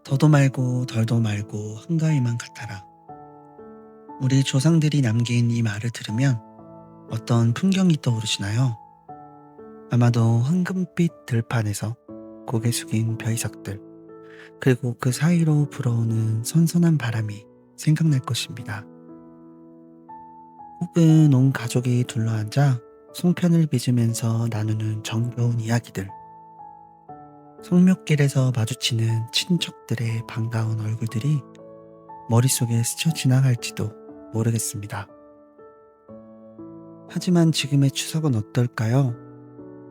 더도 말고 덜도 말고 한가위만 같아라. 우리 조상들이 남긴 이 말을 들으면 어떤 풍경이 떠오르시나요? 아마도 황금빛 들판에서 고개 숙인 벼이삭들, 그리고 그 사이로 불어오는 선선한 바람이 생각날 것입니다. 혹은 온 가족이 둘러앉아 송편을 빚으면서 나누는 정겨운 이야기들, 성묘길에서 마주치는 친척들의 반가운 얼굴들이 머릿속에 스쳐 지나갈지도 모르겠습니다. 하지만 지금의 추석은 어떨까요?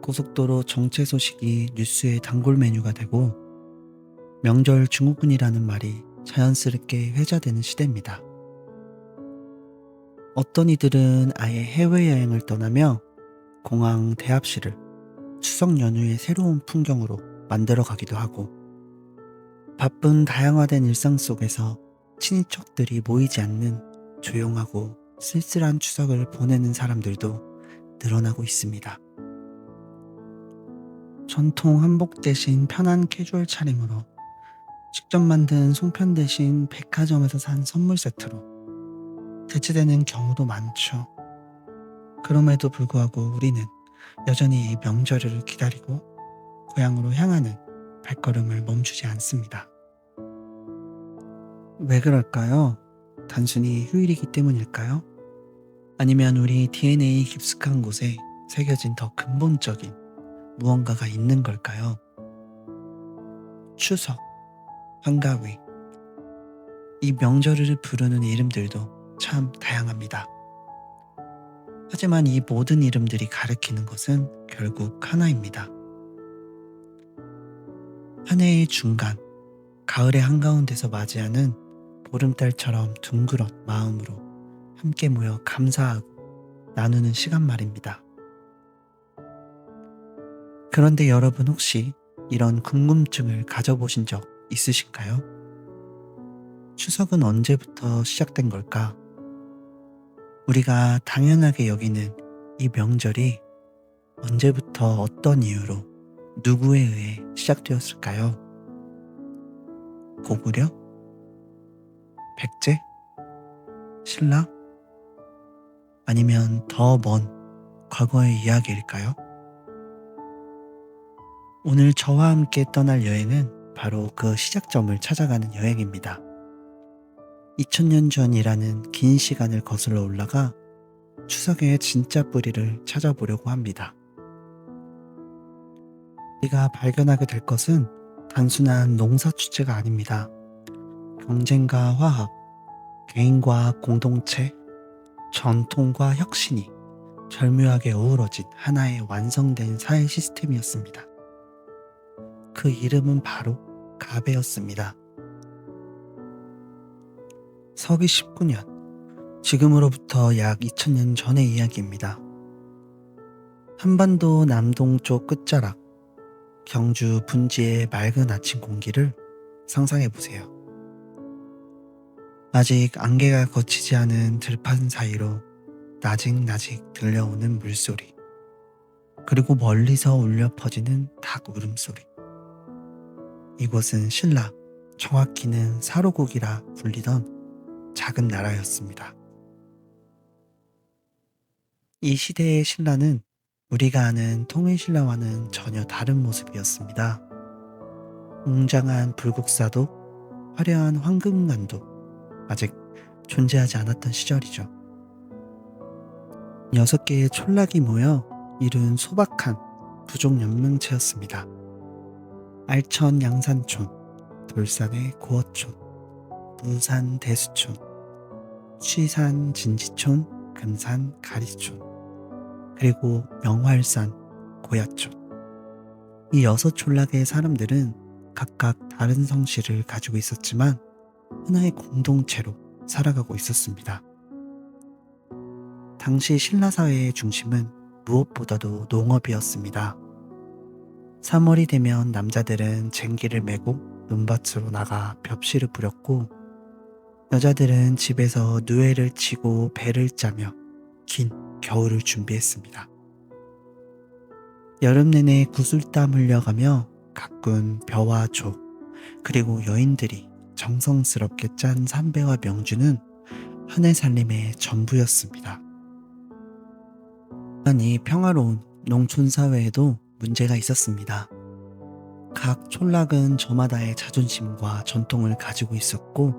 고속도로 정체 소식이 뉴스의 단골 메뉴가 되고 명절 증후군이라는 말이 자연스럽게 회자되는 시대입니다. 어떤 이들은 아예 해외여행을 떠나며 공항 대합실을 추석 연휴의 새로운 풍경으로 만들어 가기도 하고, 바쁜 다양화된 일상 속에서 친인척들이 모이지 않는 조용하고 쓸쓸한 추석을 보내는 사람들도 늘어나고 있습니다. 전통 한복 대신 편한 캐주얼 차림으로, 직접 만든 송편 대신 백화점에서 산 선물 세트로 대체되는 경우도 많죠. 그럼에도 불구하고 우리는 여전히 이 명절을 기다리고 고향으로 향하는 발걸음을 멈추지 않습니다. 왜 그럴까요? 단순히 휴일이기 때문일까요? 아니면 우리 DNA 깊숙한 곳에 새겨진 더 근본적인 무언가가 있는 걸까요? 추석, 한가위, 이 명절을 부르는 이름들도 참 다양합니다. 하지만 이 모든 이름들이 가리키는 것은 결국 하나입니다. 한 해의 중간, 가을의 한가운데서 맞이하는 보름달처럼 둥그런 마음으로 함께 모여 감사하고 나누는 시간 말입니다. 그런데 여러분, 혹시 이런 궁금증을 가져보신 적 있으신가요? 추석은 언제부터 시작된 걸까? 우리가 당연하게 여기는 이 명절이 언제부터 어떤 이유로 누구에 의해 시작되었을까요? 고구려? 백제? 신라? 아니면 더 먼 과거의 이야기일까요? 오늘 저와 함께 떠날 여행은 바로 그 시작점을 찾아가는 여행입니다. 2000년 전이라는 긴 시간을 거슬러 올라가 추석의 진짜 뿌리를 찾아보려고 합니다. 우리가 발견하게 될 것은 단순한 농사 축제가 아닙니다. 경쟁과 화합, 개인과 공동체, 전통과 혁신이 절묘하게 어우러진 하나의 완성된 사회 시스템이었습니다. 그 이름은 바로 가배였습니다. 서기 19년, 지금으로부터 약 2000년 전의 이야기입니다. 한반도 남동쪽 끝자락, 경주 분지의 맑은 아침 공기를 상상해 보세요. 아직 안개가 걷히지 않은 들판 사이로 나직나직 들려오는 물소리, 그리고 멀리서 울려 퍼지는 닭 울음소리. 이곳은 신라, 정확히는 사로국이라 불리던 작은 나라였습니다. 이 시대의 신라는 우리가 아는 통일신라와는 전혀 다른 모습이었습니다. 웅장한 불국사도, 화려한 황금관도 아직 존재하지 않았던 시절이죠. 6개의 촌락이 모여 이룬 소박한 부족 연맹체였습니다. 알천 양산촌, 돌산의 고어촌, 부산 대수촌, 취산 진지촌, 금산 가리촌, 그리고 명활산 고야촌. 이 6촌락의 사람들은 각각 다른 성씨를 가지고 있었지만 하나의 공동체로 살아가고 있었습니다. 당시 신라 사회의 중심은 무엇보다도 농업이었습니다. 3월이 되면 남자들은 쟁기를 메고 논밭으로 나가 벽실을 뿌렸고, 여자들은 집에서 누에를 치고 배를 짜며 긴 겨울을 준비했습니다. 여름 내내 구슬땀 흘려가며 가꾼 벼와 조, 그리고 여인들이 정성스럽게 짠 삼배와 명주는 한해 살림의 전부였습니다. 하지만 이 평화로운 농촌 사회에도 문제가 있었습니다. 각 촌락은 저마다의 자존심과 전통을 가지고 있었고,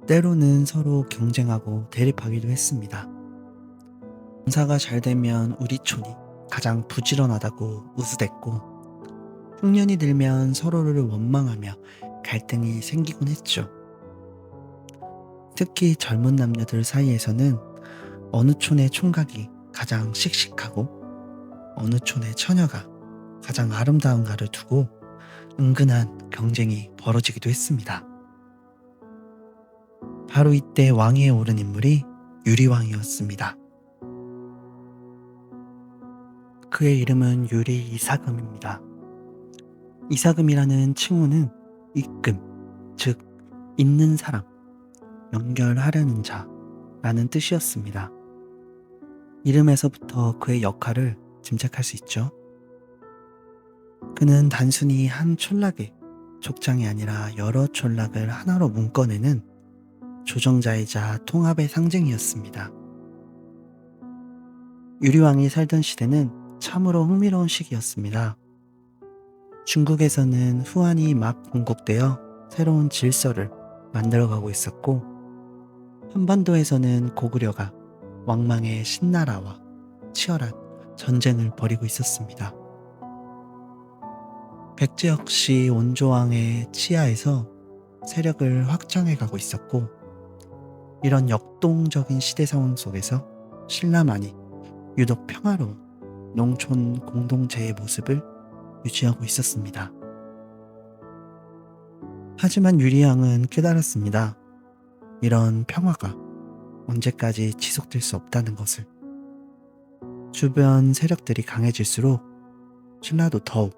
때로는 서로 경쟁하고 대립하기도 했습니다. 농사가 잘 되면 우리 촌이 가장 부지런하다고 우스댔고, 흉년이 들면 서로를 원망하며 갈등이 생기곤 했죠. 특히 젊은 남녀들 사이에서는 어느 촌의 총각이 가장 씩씩하고 어느 촌의 처녀가 가장 아름다운가를 두고 은근한 경쟁이 벌어지기도 했습니다. 바로 이때 왕위에 오른 인물이 유리왕이었습니다. 그의 이름은 유리 이사금입니다. 이사금이라는 칭호는 입금, 즉 있는 사람, 연결하려는 자라는 뜻이었습니다. 이름에서부터 그의 역할을 짐작할 수 있죠. 그는 단순히 한 촌락의 족장이 아니라 여러 촌락을 하나로 묶어내는 조정자이자 통합의 상징이었습니다. 유리왕이 살던 시대는 참으로 흥미로운 시기였습니다. 중국에서는 후한이 막 공국되어 새로운 질서를 만들어가고 있었고, 한반도에서는 고구려가 왕망의 신나라와 치열한 전쟁을 벌이고 있었습니다. 백제 역시 원조왕의 치하에서 세력을 확장해가고 있었고, 이런 역동적인 시대 상황 속에서 신라만이 유독 평화로운 농촌 공동체의 모습을 유지하고 있었습니다. 하지만 유리왕은 깨달았습니다. 이런 평화가 언제까지 지속될 수 없다는 것을. 주변 세력들이 강해질수록 신라도 더욱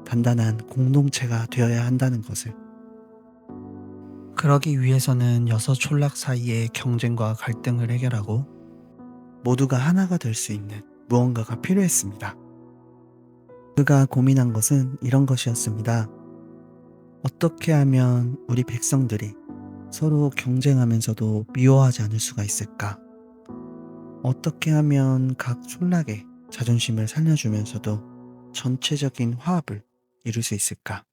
단단한 공동체가 되어야 한다는 것을. 그러기 위해서는 여섯 촌락 사이의 경쟁과 갈등을 해결하고 모두가 하나가 될 수 있는 무언가가 필요했습니다. 그가 고민한 것은 이런 것이었습니다. 어떻게 하면 우리 백성들이 서로 경쟁하면서도 미워하지 않을 수가 있을까? 어떻게 하면 각 촌락의 자존심을 살려주면서도 전체적인 화합을 이룰 수 있을까?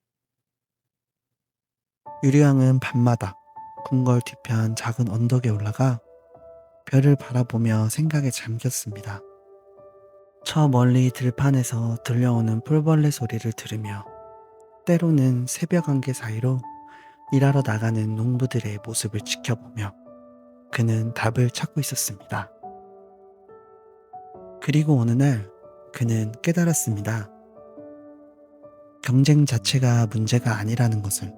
유리왕은 밤마다 궁궐 뒤편 작은 언덕에 올라가 별을 바라보며 생각에 잠겼습니다. 저 멀리 들판에서 들려오는 풀벌레 소리를 들으며 때로는 새벽 안개 사이로 일하러 나가는 농부들의 모습을 지켜보며 그는 답을 찾고 있었습니다. 그리고 어느 날 그는 깨달았습니다. 경쟁 자체가 문제가 아니라는 것을.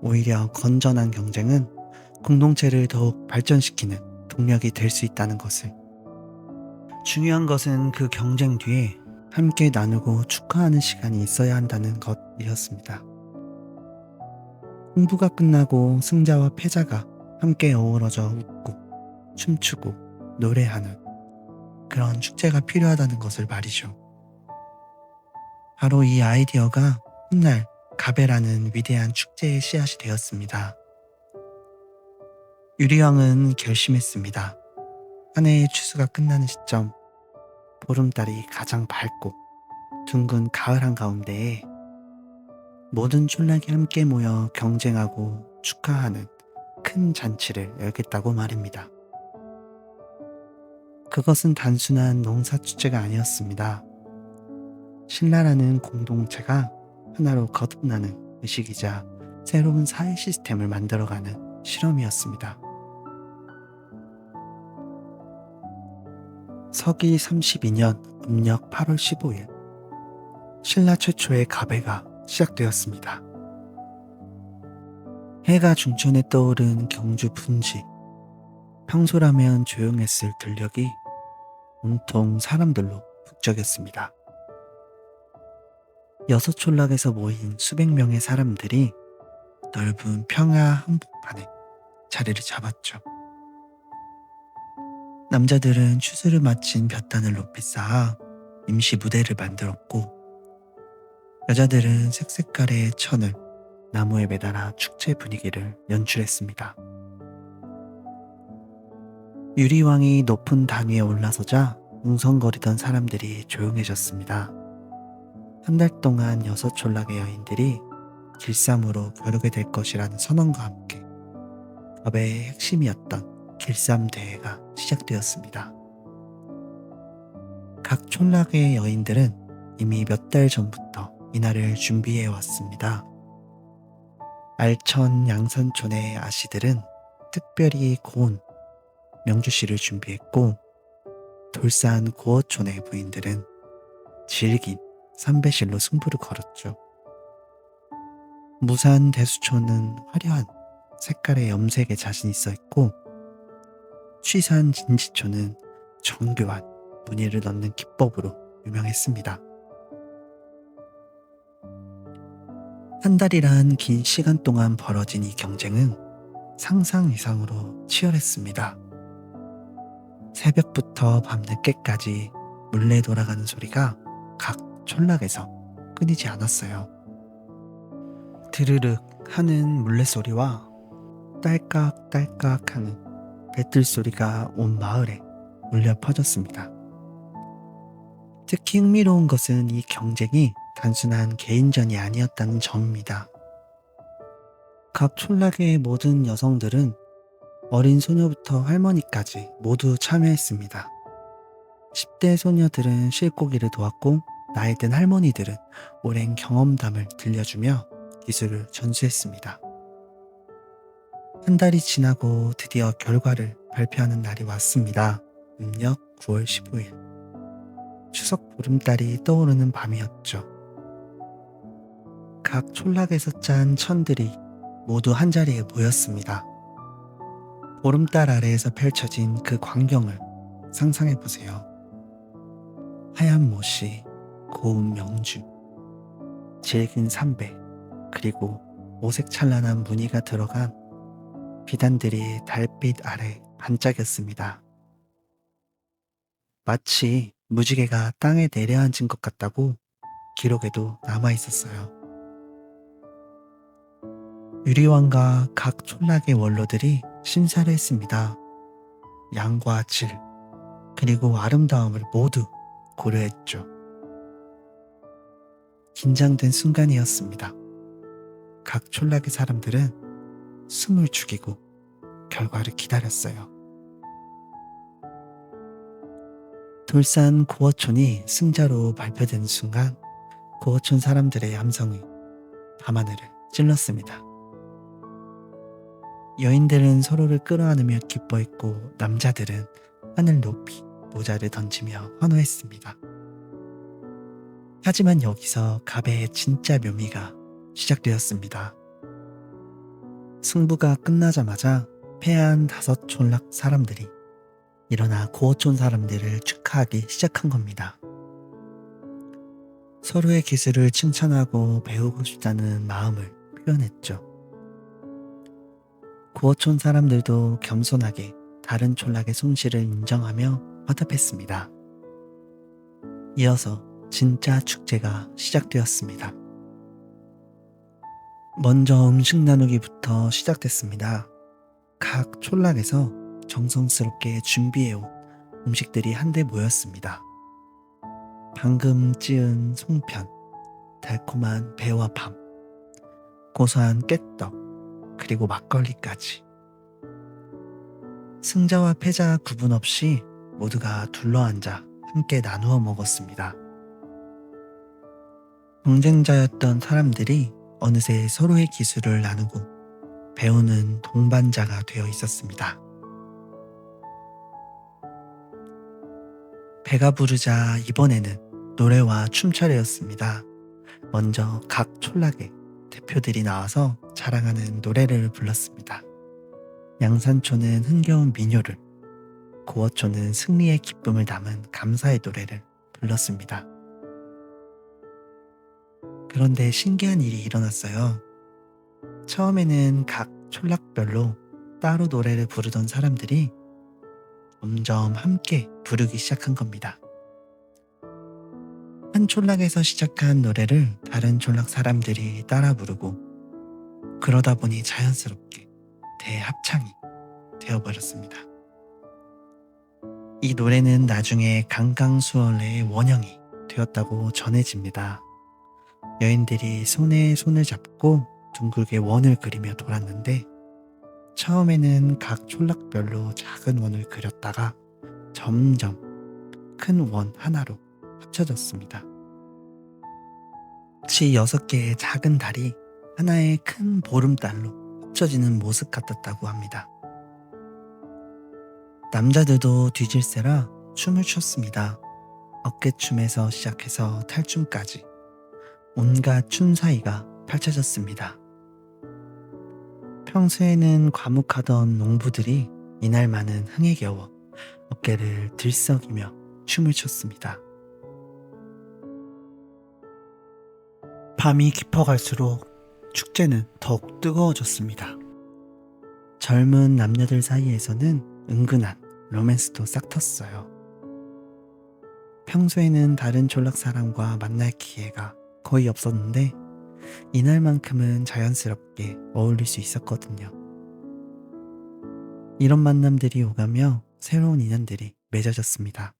오히려 건전한 경쟁은 공동체를 더욱 발전시키는 동력이 될 수 있다는 것을. 중요한 것은 그 경쟁 뒤에 함께 나누고 축하하는 시간이 있어야 한다는 것이었습니다. 승부가 끝나고 승자와 패자가 함께 어우러져 웃고 춤추고 노래하는 그런 축제가 필요하다는 것을 말이죠. 바로 이 아이디어가 훗날 가베라는 위대한 축제의 씨앗이 되었습니다. 유리왕은 결심했습니다. 한 해의 추수가 끝나는 시점, 보름달이 가장 밝고 둥근 가을 한가운데에 모든 촌락이 함께 모여 경쟁하고 축하하는 큰 잔치를 열겠다고 말입니다. 그것은 단순한 농사축제가 아니었습니다. 신라라는 공동체가 하나로 거듭나는 의식이자 새로운 사회 시스템을 만들어가는 실험이었습니다. 서기 32년 음력 8월 15일, 신라 최초의 가배가 시작되었습니다. 해가 중천에 떠오른 경주 분지, 평소라면 조용했을 들녘이 온통 사람들로 북적였습니다. 여섯 촌락에서 모인 수백 명의 사람들이 넓은 평야 한복판에 자리를 잡았죠. 남자들은 추수를 마친 볕단을 높이 쌓아 임시 무대를 만들었고, 여자들은 색색깔의 천을 나무에 매달아 축제 분위기를 연출했습니다. 유리왕이 높은 단위에 올라서자 웅성거리던 사람들이 조용해졌습니다. 한 달 동안 6촌락의 여인들이 길쌈으로 겨루게 될 것이라는 선언과 함께 법의 핵심이었던 길쌈 대회가 시작되었습니다. 각 촌락의 여인들은 이미 몇 달 전부터 이날을 준비해 왔습니다. 알천 양산촌의 아씨들은 특별히 고운 명주씨를 준비했고, 돌산 고어촌의 부인들은 질긴 삼배실로 승부를 걸었죠. 무산 대수촌은 화려한 색깔의 염색에 자신 있어 했고, 취산 진지촌은 정교한 무늬를 넣는 기법으로 유명했습니다. 한 달이란 긴 시간 동안 벌어진 이 경쟁은 상상 이상으로 치열했습니다. 새벽부터 밤늦게까지 물레 돌아가는 소리가 각 촌락에서 끊이지 않았어요. 드르륵 하는 물레 소리와 딸깍딸깍 하는 배틀 소리가 온 마을에 울려 퍼졌습니다. 특히 흥미로운 것은 이 경쟁이 단순한 개인전이 아니었다는 점입니다. 각 촌락의 모든 여성들은 어린 소녀부터 할머니까지 모두 참여했습니다. 10대 소녀들은 실고기를 도왔고, 나이 든 할머니들은 오랜 경험담을 들려주며 기술을 전수했습니다. 한 달이 지나고 드디어 결과를 발표하는 날이 왔습니다. 음력 9월 15일. 추석 보름달이 떠오르는 밤이었죠. 각 촌락에서 짠 천들이 모두 한자리에 모였습니다. 보름달 아래에서 펼쳐진 그 광경을 상상해보세요. 하얀 못이, 고운 명주, 질긴 삼배, 그리고 오색 찬란한 무늬가 들어간 비단들이 달빛 아래 반짝였습니다. 마치 무지개가 땅에 내려앉은 것 같다고 기록에도 남아있었어요. 유리왕과 각 촌락의 원로들이 심사를 했습니다. 양과 질, 그리고 아름다움을 모두 고려했죠. 긴장된 순간이었습니다. 각 촌락의 사람들은 숨을 죽이고 결과를 기다렸어요. 돌산 고어촌이 승자로 발표된 순간 고어촌 사람들의 함성이 밤하늘을 찔렀습니다. 여인들은 서로를 끌어안으며 기뻐했고, 남자들은 하늘 높이 모자를 던지며 환호했습니다. 하지만 여기서 가배의 진짜 묘미가 시작되었습니다. 승부가 끝나자마자 패한 5촌락 사람들이 일어나 고어촌 사람들을 축하하기 시작한 겁니다. 서로의 기술을 칭찬하고 배우고 싶다는 마음을 표현했죠. 고어촌 사람들도 겸손하게 다른 촌락의 솜씨를 인정하며 화답했습니다. 이어서 진짜 축제가 시작되었습니다. 먼저 음식 나누기부터 시작됐습니다. 각 촌락에서 정성스럽게 준비해온 음식들이 한데 모였습니다. 방금 찌은 송편, 달콤한 배와 밤, 고소한 깻떡, 그리고 막걸리까지. 승자와 패자 구분 없이 모두가 둘러앉아 함께 나누어 먹었습니다. 경쟁자였던 사람들이 어느새 서로의 기술을 나누고 배우는 동반자가 되어 있었습니다. 배가 부르자 이번에는 노래와 춤 차례였습니다. 먼저 각 촌락의 대표들이 나와서 자랑하는 노래를 불렀습니다. 양산촌은 흥겨운 민요를, 고어촌은 승리의 기쁨을 담은 감사의 노래를 불렀습니다. 그런데 신기한 일이 일어났어요. 처음에는 각 촌락별로 따로 노래를 부르던 사람들이 점점 함께 부르기 시작한 겁니다. 한 촌락에서 시작한 노래를 다른 촌락 사람들이 따라 부르고, 그러다 보니 자연스럽게 대합창이 되어버렸습니다. 이 노래는 나중에 강강수월래의 원형이 되었다고 전해집니다. 여인들이 손에 손을 잡고 둥글게 원을 그리며 돌았는데 처음에는 각 촌락별로 작은 원을 그렸다가 점점 큰 원 하나로 합쳐졌습니다. 마치 6개의 작은 달이 하나의 큰 보름달로 합쳐지는 모습 같았다고 합니다. 남자들도 뒤질세라 춤을 췄습니다. 어깨춤에서 시작해서 탈춤까지 온갖 춤사위가 펼쳐졌습니다. 평소에는 과묵하던 농부들이 이날만은 흥에 겨워 어깨를 들썩이며 춤을 췄습니다. 밤이 깊어갈수록 축제는 더욱 뜨거워졌습니다. 젊은 남녀들 사이에서는 은근한 로맨스도 싹 텄어요. 평소에는 다른 촌락 사람과 만날 기회가 거의 없었는데 이날만큼은 자연스럽게 어울릴 수 있었거든요. 이런 만남들이 오가며 새로운 인연들이 맺어졌습니다.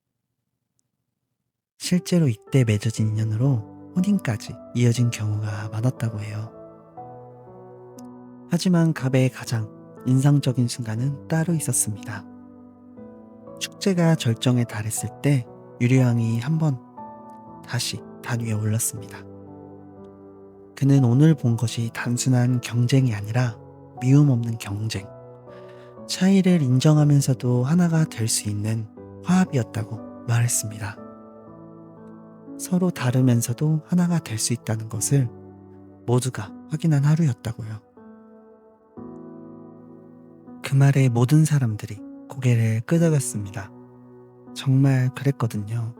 실제로 이때 맺어진 인연으로 혼인까지 이어진 경우가 많았다고 해요. 하지만 갑의 가장 인상적인 순간은 따로 있었습니다. 축제가 절정에 달했을 때 유리왕이 한번 다시 단 위에 올랐습니다. 그는 오늘 본 것이 단순한 경쟁이 아니라 미움 없는 경쟁, 차이를 인정하면서도 하나가 될 수 있는 화합이었다고 말했습니다. 서로 다르면서도 하나가 될 수 있다는 것을 모두가 확인한 하루였다고요. 그 말에 모든 사람들이 고개를 끄덕였습니다. 정말 그랬거든요.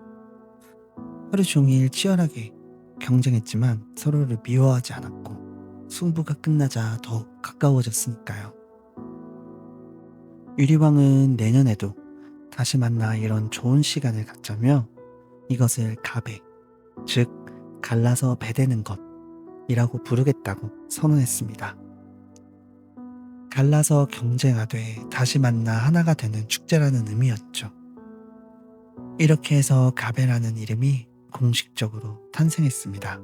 하루 종일 치열하게 경쟁했지만 서로를 미워하지 않았고 승부가 끝나자 더욱 가까워졌으니까요. 유리왕은 내년에도 다시 만나 이런 좋은 시간을 갖자며 이것을 갑에, 즉 갈라서 배대는 것이라고 부르겠다고 선언했습니다. 갈라서 경쟁하되 다시 만나 하나가 되는 축제라는 의미였죠. 이렇게 해서 갑에라는 이름이 공식적으로 탄생했습니다.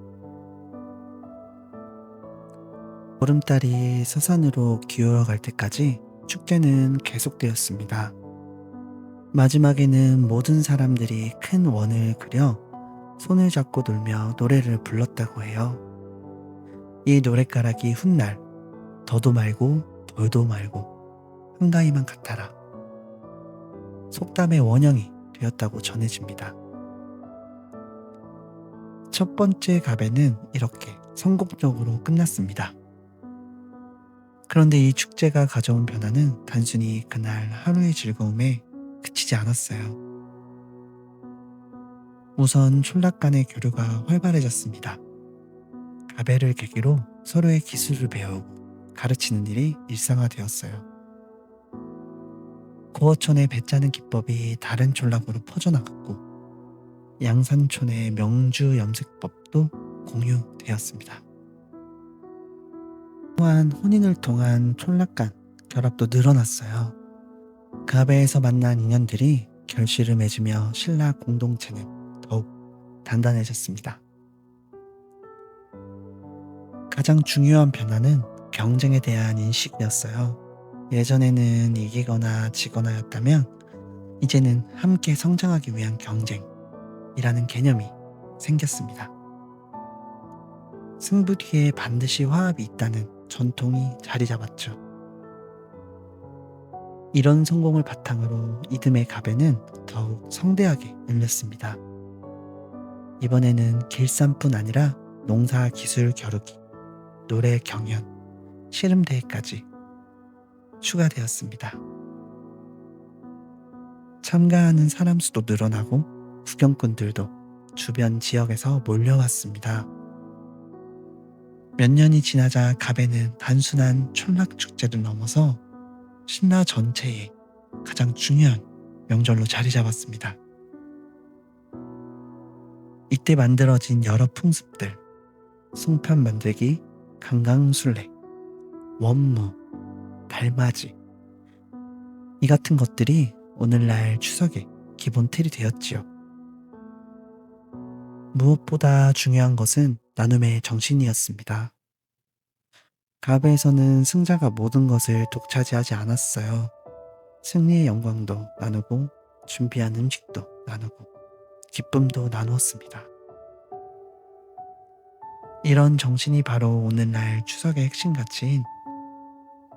보름달이 서산으로 기울어갈 때까지 축제는 계속되었습니다. 마지막에는 모든 사람들이 큰 원을 그려 손을 잡고 놀며 노래를 불렀다고 해요. 이 노랫가락이 훗날 더도 말고 덜도 말고 한가위만 같아라, 속담의 원형이 되었다고 전해집니다. 첫 번째 갑에는 이렇게 성공적으로 끝났습니다. 그런데 이 축제가 가져온 변화는 단순히 그날 하루의 즐거움에 그치지 않았어요. 우선 촌락 간의 교류가 활발해졌습니다. 갑해를 계기로 서로의 기술을 배우고 가르치는 일이 일상화되었어요. 고어촌의 배 짜는 기법이 다른 촌락으로 퍼져나갔고 양산촌의 명주 염색법도 공유되었습니다. 또한 혼인을 통한 촌락 간 결합도 늘어났어요. 갑에에서 만난 인연들이 결실을 맺으며 신라 공동체는 더욱 단단해졌습니다. 가장 중요한 변화는 경쟁에 대한 인식이었어요. 예전에는 이기거나 지거나였다면 이제는 함께 성장하기 위한 경쟁이라는 개념이 생겼습니다. 승부 뒤에 반드시 화합이 있다는 전통이 자리 잡았죠. 이런 성공을 바탕으로 이듬해 갑에는 더욱 성대하게 열렸습니다. 이번에는 길쌈뿐 아니라 농사 기술 겨루기, 노래 경연, 씨름대회까지 추가되었습니다. 참가하는 사람 수도 늘어나고 구경꾼들도 주변 지역에서 몰려왔습니다. 몇 년이 지나자 갑에는 단순한 촌락 축제를 넘어서 신라 전체의 가장 중요한 명절로 자리 잡았습니다. 이때 만들어진 여러 풍습들, 송편 만들기, 강강술래, 원무, 달맞이 이 같은 것들이 오늘날 추석의 기본 틀이 되었지요. 무엇보다 중요한 것은 나눔의 정신이었습니다. 가베에서는 승자가 모든 것을 독차지하지 않았어요. 승리의 영광도 나누고 준비한 음식도 나누고 기쁨도 나누었습니다. 이런 정신이 바로 오늘날 추석의 핵심 가치인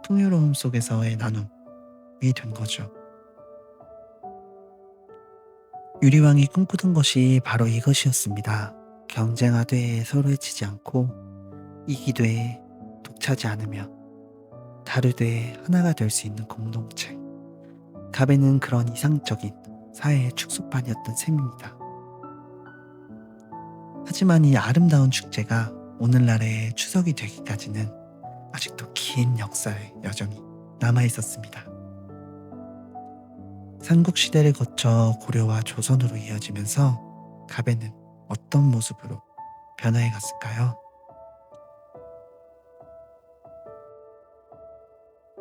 풍요로움 속에서의 나눔이 된 거죠. 유리왕이 꿈꾸던 것이 바로 이것이었습니다. 경쟁하되 서로 해치지 않고 이기되 독차지 않으며 다르되 하나가 될 수 있는 공동체. 가베는 그런 이상적인 사회의 축소판이었던 셈입니다. 하지만 이 아름다운 축제가 오늘날의 추석이 되기까지는 아직도 긴 역사의 여정이 남아 있었습니다. 삼국시대를 거쳐 고려와 조선으로 이어지면서 가베는 어떤 모습으로 변화해 갔을까요?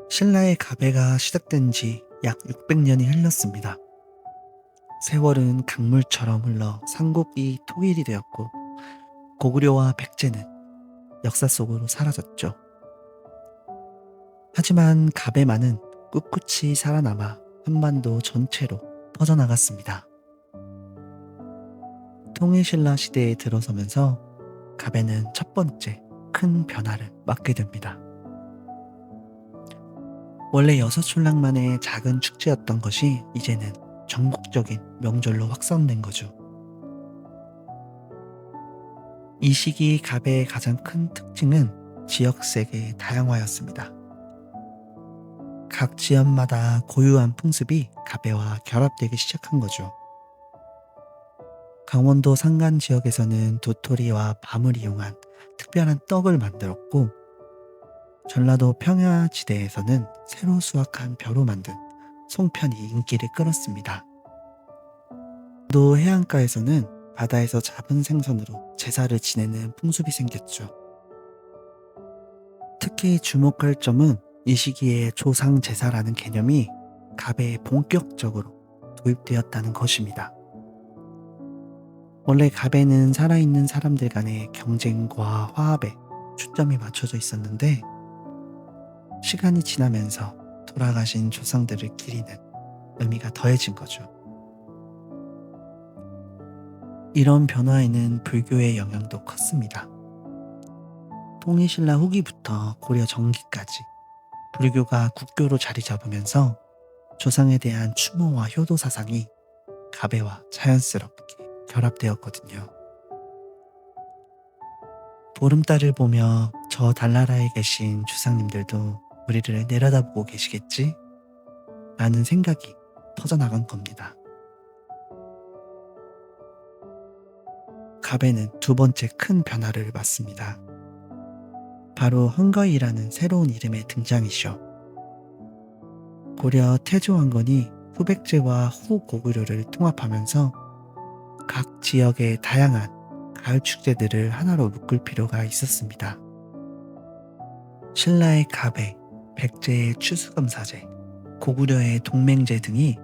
신라의 가베가 시작된 지 약 600년이 흘렀습니다. 세월은 강물처럼 흘러 삼국이 통일이 되었고 고구려와 백제는 역사 속으로 사라졌죠. 하지만 가베만은 꿋꿋이 살아남아 한반도 전체로 퍼져나갔습니다. 통일신라 시대에 들어서면서 가베는 첫 번째 큰 변화를 맞게 됩니다. 원래 6촌락만의 작은 축제였던 것이 이제는 전국적인 명절로 확산된 거죠. 이 시기 가베의 가장 큰 특징은 지역색의 다양화였습니다. 각 지역마다 고유한 풍습이 가베와 결합되기 시작한 거죠. 강원도 산간 지역에서는 도토리와 밤을 이용한 특별한 떡을 만들었고, 전라도 평야지대에서는 새로 수확한 벼로 만든 송편이 인기를 끌었습니다. 또 해안가에서는 바다에서 잡은 생선으로 제사를 지내는 풍습이 생겼죠. 특히 주목할 점은 이 시기에 조상 제사라는 개념이 가베에 본격적으로 도입되었다는 것입니다. 원래 가베는 살아있는 사람들 간의 경쟁과 화합에 초점이 맞춰져 있었는데, 시간이 지나면서 돌아가신 조상들을 기리는 의미가 더해진 거죠. 이런 변화에는 불교의 영향도 컸습니다. 통일신라 후기부터 고려 전기까지 불교가 국교로 자리 잡으면서 조상에 대한 추모와 효도 사상이 가베와 자연스럽게 결합되었거든요. 보름달을 보며 저 달나라에 계신 조상님들도 우리를 내려다보고 계시겠지? 라는 생각이 퍼져나간 겁니다. 가베는 두 번째 큰 변화를 맞습니다. 바로 헝거이라는 새로운 이름의 등장이죠. 고려 태조왕건이 후백제와 후고구려를 통합하면서 각 지역의 다양한 가을 축제들을 하나로 묶을 필요가 있었습니다. 신라의 가베, 백제의 추수감사제, 고구려의 동맹제 등이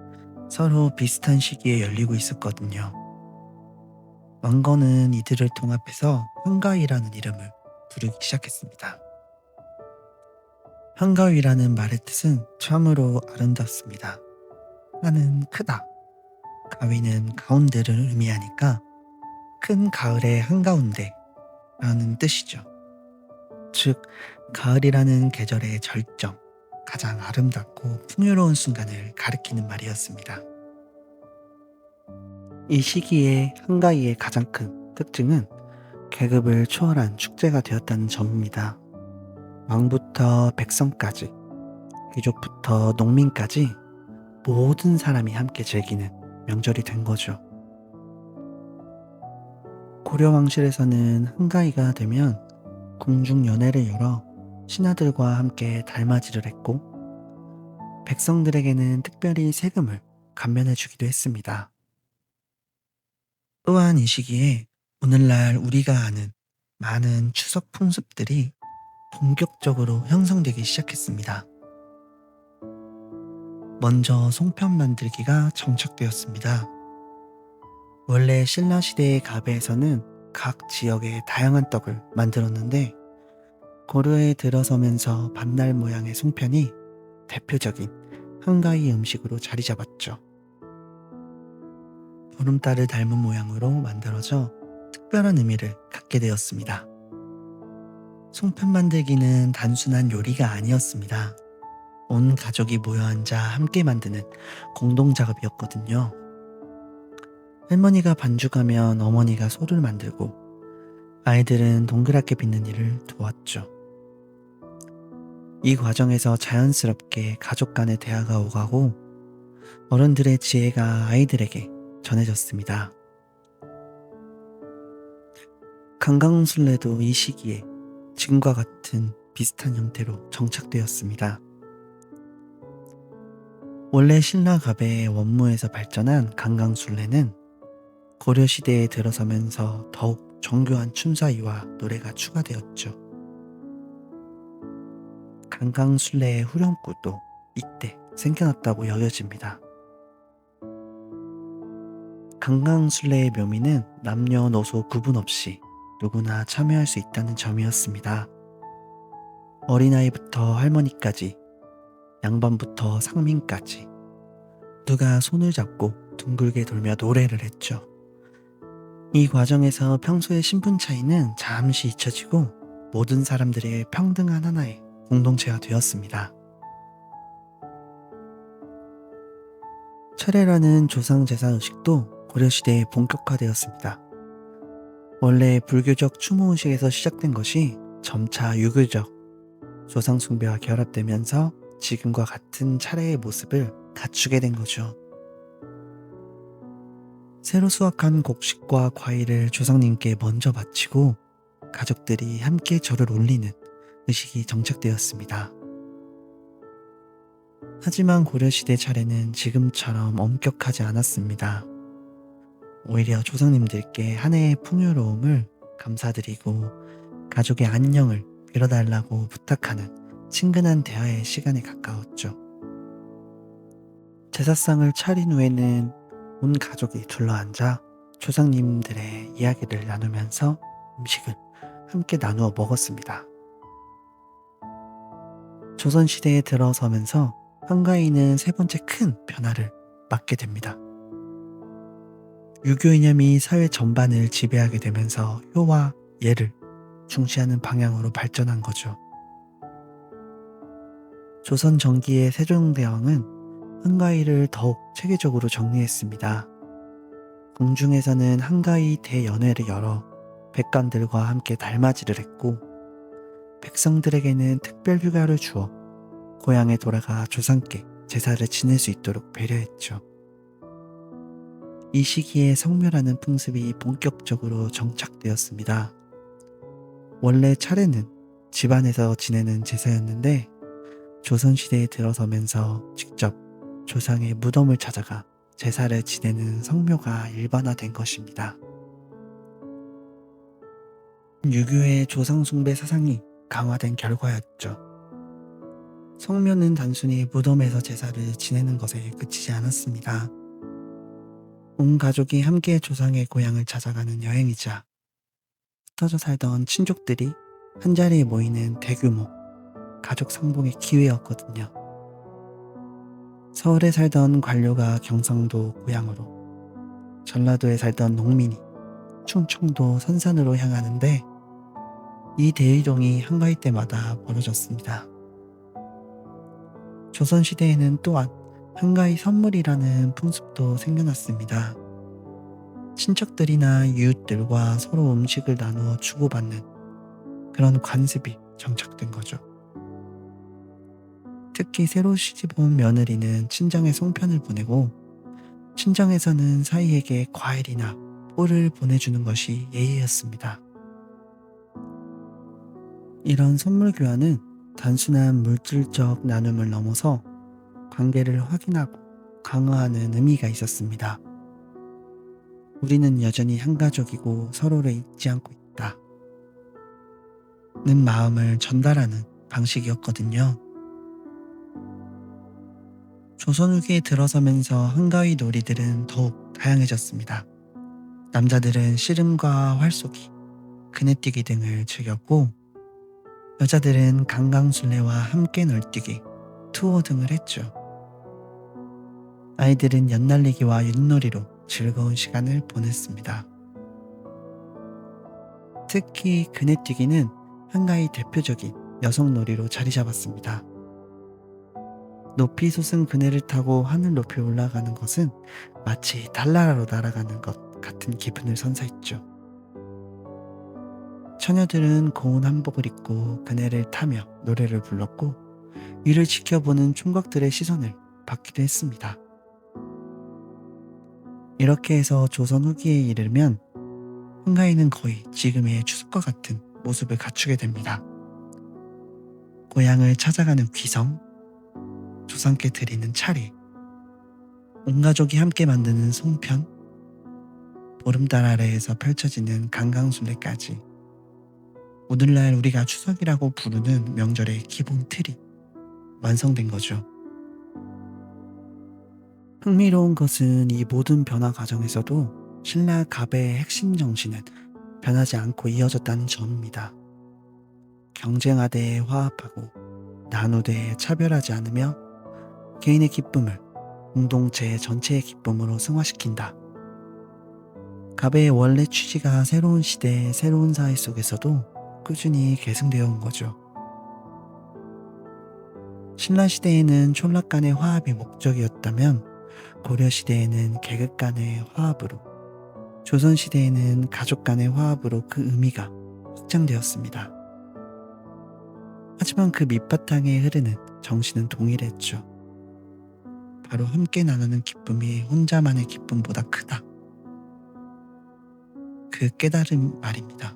서로 비슷한 시기에 열리고 있었거든요. 왕건은 이들을 통합해서 헝가위라는 이름을 부르기 시작했습니다. 헝가위라는 말의 뜻은 참으로 아름답습니다. 하는 크다, 가위는 가운데를 의미하니까 큰 가을의 한가운데 라는 뜻이죠. 즉, 가을이라는 계절의 절정, 가장 아름답고 풍요로운 순간을 가리키는 말이었습니다. 이 시기에 한가위의 가장 큰 특징은 계급을 초월한 축제가 되었다는 점입니다. 왕부터 백성까지, 귀족부터 농민까지 모든 사람이 함께 즐기는 명절이 된 거죠. 고려 왕실에서는 한가위가 되면 궁중연회를 열어 신하들과 함께 달맞이를 했고, 백성들에게는 특별히 세금을 감면해 주기도 했습니다. 또한 이 시기에 오늘날 우리가 아는 많은 추석 풍습들이 본격적으로 형성되기 시작했습니다. 먼저 송편 만들기가 정착되었습니다. 원래 신라 시대의 가베에서는 각 지역의 다양한 떡을 만들었는데 고려에 들어서면서 반날 모양의 송편이 대표적인 한가위 음식으로 자리 잡았죠. 보름달을 닮은 모양으로 만들어져 특별한 의미를 갖게 되었습니다. 송편 만들기는 단순한 요리가 아니었습니다. 온 가족이 모여 앉아 함께 만드는 공동작업이었거든요. 할머니가 반죽하면 어머니가 소를 만들고 아이들은 동그랗게 빚는 일을 도왔죠. 이 과정에서 자연스럽게 가족 간의 대화가 오가고 어른들의 지혜가 아이들에게 전해졌습니다. 강강술래도 이 시기에 지금과 같은 비슷한 형태로 정착되었습니다. 원래 신라 가베의 원무에서 발전한 강강술래는 고려시대에 들어서면서 더욱 정교한 춤사위와 노래가 추가되었죠. 강강술래의 후렴구도 이때 생겨났다고 여겨집니다. 강강술래의 묘미는 남녀노소 구분 없이 누구나 참여할 수 있다는 점이었습니다. 어린아이부터 할머니까지, 양반부터 상민까지 누가 손을 잡고 둥글게 돌며 노래를 했죠. 이 과정에서 평소의 신분 차이는 잠시 잊혀지고 모든 사람들의 평등한 하나의 공동체가 되었습니다. 차례라는 조상제사 의식도 고려시대에 본격화되었습니다. 원래 불교적 추모 의식에서 시작된 것이 점차 유교적 조상숭배와 결합되면서 지금과 같은 차례의 모습을 갖추게 된 거죠. 새로 수확한 곡식과 과일을 조상님께 먼저 바치고 가족들이 함께 절을 올리는 의식이 정착되었습니다. 하지만 고려시대 차례는 지금처럼 엄격하지 않았습니다. 오히려 조상님들께 한 해의 풍요로움을 감사드리고 가족의 안녕을 빌어달라고 부탁하는 친근한 대화의 시간에 가까웠죠. 제사상을 차린 후에는 온 가족이 둘러앉아 조상님들의 이야기를 나누면서 음식을 함께 나누어 먹었습니다. 조선시대에 들어서면서 한가위는 세 번째 큰 변화를 맞게 됩니다. 유교 이념이 사회 전반을 지배하게 되면서 효와 예를 중시하는 방향으로 발전한 거죠. 조선 전기의 세종대왕은 한가위를 더욱 체계적으로 정리했습니다. 궁중에서는 한가위 대연회를 열어 백관들과 함께 달맞이를 했고 백성들에게는 특별 휴가를 주어 고향에 돌아가 조상께 제사를 지낼 수 있도록 배려했죠. 이 시기에 성묘라는 풍습이 본격적으로 정착되었습니다. 원래 차례는 집안에서 지내는 제사였는데 조선시대에 들어서면서 직접 조상의 무덤을 찾아가 제사를 지내는 성묘가 일반화된 것입니다. 유교의 조상숭배 사상이 강화된 결과였죠. 성묘는 단순히 무덤에서 제사를 지내는 것에 그치지 않았습니다. 온 가족이 함께 조상의 고향을 찾아가는 여행이자 흩어져 살던 친족들이 한자리에 모이는 대규모 가족 상봉의 기회였거든요. 서울에 살던 관료가 경상도 고향으로, 전라도에 살던 농민이 충청도 선산으로 향하는데 이 대이동이 한가위 때마다 벌어졌습니다. 조선시대에는 또한 한가위 선물이라는 풍습도 생겨났습니다. 친척들이나 이웃들과 서로 음식을 나누어 주고받는 그런 관습이 정착된 거죠. 특히 새로 시집온 며느리는 친정에 송편을 보내고 친정에서는 사위에게 과일이나 꿀을 보내주는 것이 예의였습니다. 이런 선물 교환은 단순한 물질적 나눔을 넘어서 관계를 확인하고 강화하는 의미가 있었습니다. 우리는 여전히 한 가족이고 서로를 잊지 않고 있다. 마음을 전달하는 방식이었거든요. 조선 후기에 들어서면서 한가위 놀이들은 더욱 다양해졌습니다. 남자들은 씨름과 활쏘기, 그네뛰기 등을 즐겼고 여자들은 강강술래와 함께 널뛰기, 투어 등을 했죠. 아이들은 연날리기와 윷놀이로 즐거운 시간을 보냈습니다. 특히 그네뛰기는 한가위 대표적인 여성놀이로 자리 잡았습니다. 높이 솟은 그네를 타고 하늘 높이 올라가는 것은 마치 달나라로 날아가는 것 같은 기분을 선사했죠. 처녀들은 고운 한복을 입고 그네를 타며 노래를 불렀고 이를 지켜보는 총각들의 시선을 받기도 했습니다. 이렇게 해서 조선 후기에 이르면 한가위는 거의 지금의 추석과 같은 모습을 갖추게 됩니다. 고향을 찾아가는 귀성, 조상께 드리는 차례, 온 가족이 함께 만드는 송편, 보름달 아래에서 펼쳐지는 강강술래까지 오늘날 우리가 추석이라고 부르는 명절의 기본 틀이 완성된 거죠. 흥미로운 것은 이 모든 변화 과정에서도 신라 갑의 핵심 정신은 변하지 않고 이어졌다는 점입니다. 경쟁하되 화합하고 나누되 차별하지 않으며 개인의 기쁨을 공동체 전체의 기쁨으로 승화시킨다. 갑의 원래 취지가 새로운 시대, 새로운 사회 속에서도 꾸준히 계승되어 온 거죠. 신라시대에는 촌락 간의 화합이 목적이었다면 고려시대에는 계급 간의 화합으로, 조선시대에는 가족 간의 화합으로 그 의미가 확장되었습니다. 하지만 그 밑바탕에 흐르는 정신은 동일했죠. 바로 함께 나누는 기쁨이 혼자만의 기쁨보다 크다. 그 깨달음 말입니다.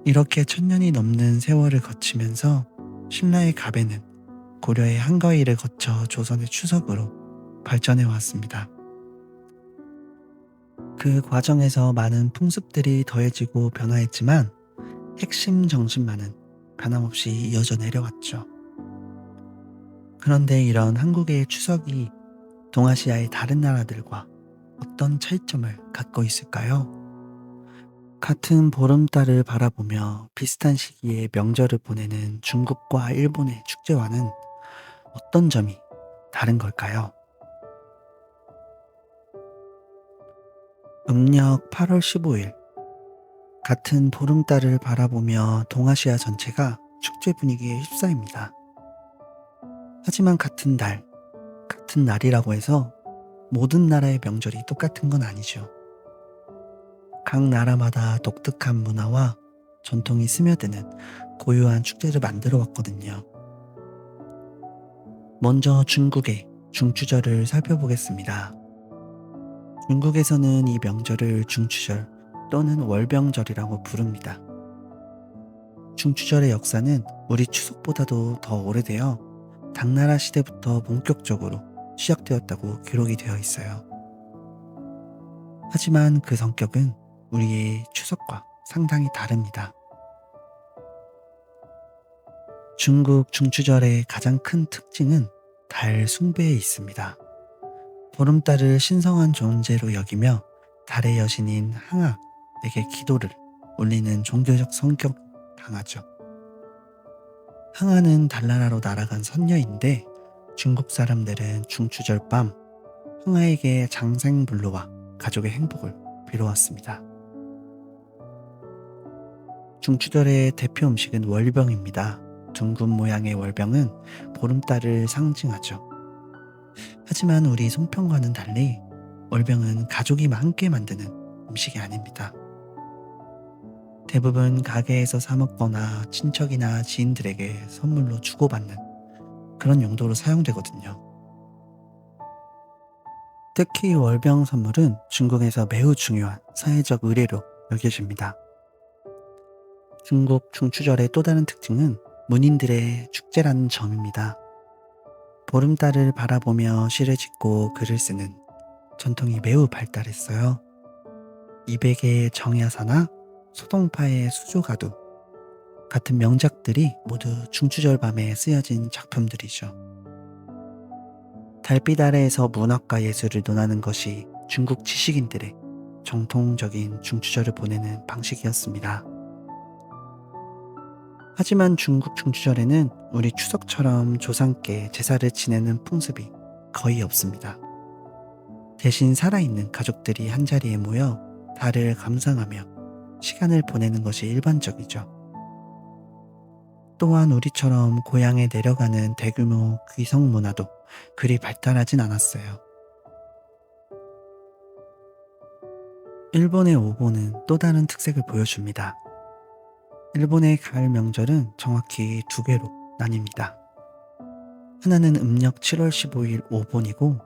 이렇게 1000년이 넘는 세월을 거치면서 신라의 갑에는 고려의 한가위를 거쳐 조선의 추석으로 발전해 왔습니다. 그 과정에서 많은 풍습들이 더해지고 변화했지만 핵심 정신만은 변함없이 이어져 내려왔죠. 그런데 이런 한국의 추석이 동아시아의 다른 나라들과 어떤 차이점을 갖고 있을까요? 같은 보름달을 바라보며 비슷한 시기에 명절을 보내는 중국과 일본의 축제와는 어떤 점이 다른 걸까요? 음력 8월 15일 같은 보름달을 바라보며 동아시아 전체가 축제 분위기에 휩싸입니다. 하지만 같은 달, 같은 날이라고 해서 모든 나라의 명절이 똑같은 건 아니죠. 각 나라마다 독특한 문화와 전통이 스며드는 고유한 축제를 만들어 왔거든요. 먼저 중국의 중추절을 살펴보겠습니다. 중국에서는 이 명절을 중추절 또는 월병절이라고 부릅니다. 중추절의 역사는 우리 추석보다도 더 오래되어 당나라 시대부터 본격적으로 시작되었다고 기록이 되어 있어요. 하지만 그 성격은 우리의 추석과 상당히 다릅니다. 중국 중추절의 가장 큰 특징은 달 숭배에 있습니다. 보름달을 신성한 존재로 여기며 달의 여신인 항아에게 기도를 올리는 종교적 성격이 강하죠. 항아는 달나라로 날아간 선녀인데 중국 사람들은 중추절 밤 항아에게 장생불로와 가족의 행복을 빌어왔습니다. 중추절의 대표 음식은 월병입니다. 둥근 모양의 월병은 보름달을 상징하죠. 하지만 우리 송편과는 달리 월병은 가족이 함께 만드는 음식이 아닙니다. 대부분 가게에서 사 먹거나 친척이나 지인들에게 선물로 주고받는 그런 용도로 사용되거든요. 특히 월병 선물은 중국에서 매우 중요한 사회적 의례로 여겨집니다. 중국 중추절의 또 다른 특징은 문인들의 축제라는 점입니다. 보름달을 바라보며 시를 짓고 글을 쓰는 전통이 매우 발달했어요. 이백의 정야사나 소동파의 수조가두 같은 명작들이 모두 중추절 밤에 쓰여진 작품들이죠. 달빛 아래에서 문학과 예술을 논하는 것이 중국 지식인들의 정통적인 중추절을 보내는 방식이었습니다. 하지만 중국 중추절에는 우리 추석처럼 조상께 제사를 지내는 풍습이 거의 없습니다. 대신 살아있는 가족들이 한자리에 모여 달을 감상하며 시간을 보내는 것이 일반적이죠. 또한 우리처럼 고향에 내려가는 대규모 귀성 문화도 그리 발달하진 않았어요. 일본의 오보는 또 다른 특색을 보여줍니다. 일본의 가을 명절은 정확히 두 개로 나뉩니다. 하나는 음력 7월 15일 오본이고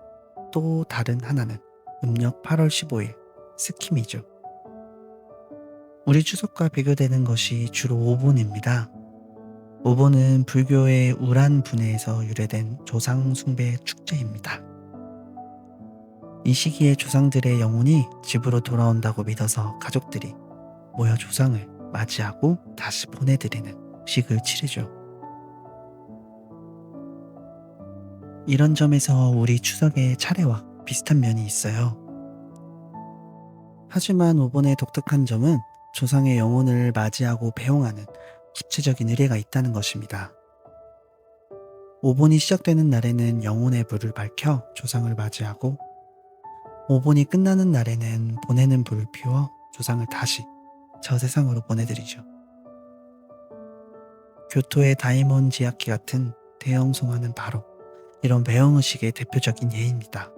또 다른 하나는 음력 8월 15일 스키미죠. 우리 추석과 비교되는 것이 주로 오본입니다. 오본은 불교의 우란 분해에서 유래된 조상 숭배 축제입니다. 이 시기에 조상들의 영혼이 집으로 돌아온다고 믿어서 가족들이 모여 조상을 맞이하고 다시 보내드리는 식을 치르죠. 이런 점에서 우리 추석의 차례와 비슷한 면이 있어요. 하지만 오본의 독특한 점은 조상의 영혼을 맞이하고 배웅하는 구체적인 의례가 있다는 것입니다. 오본이 시작되는 날에는 영혼의 불을 밝혀 조상을 맞이하고, 오본이 끝나는 날에는 보내는 불을 피워 조상을 다시 저 세상으로 보내드리죠. 교토의 다이몬 지야키 같은 대형 송화는 바로 이런 배웅의식의 대표적인 예입니다.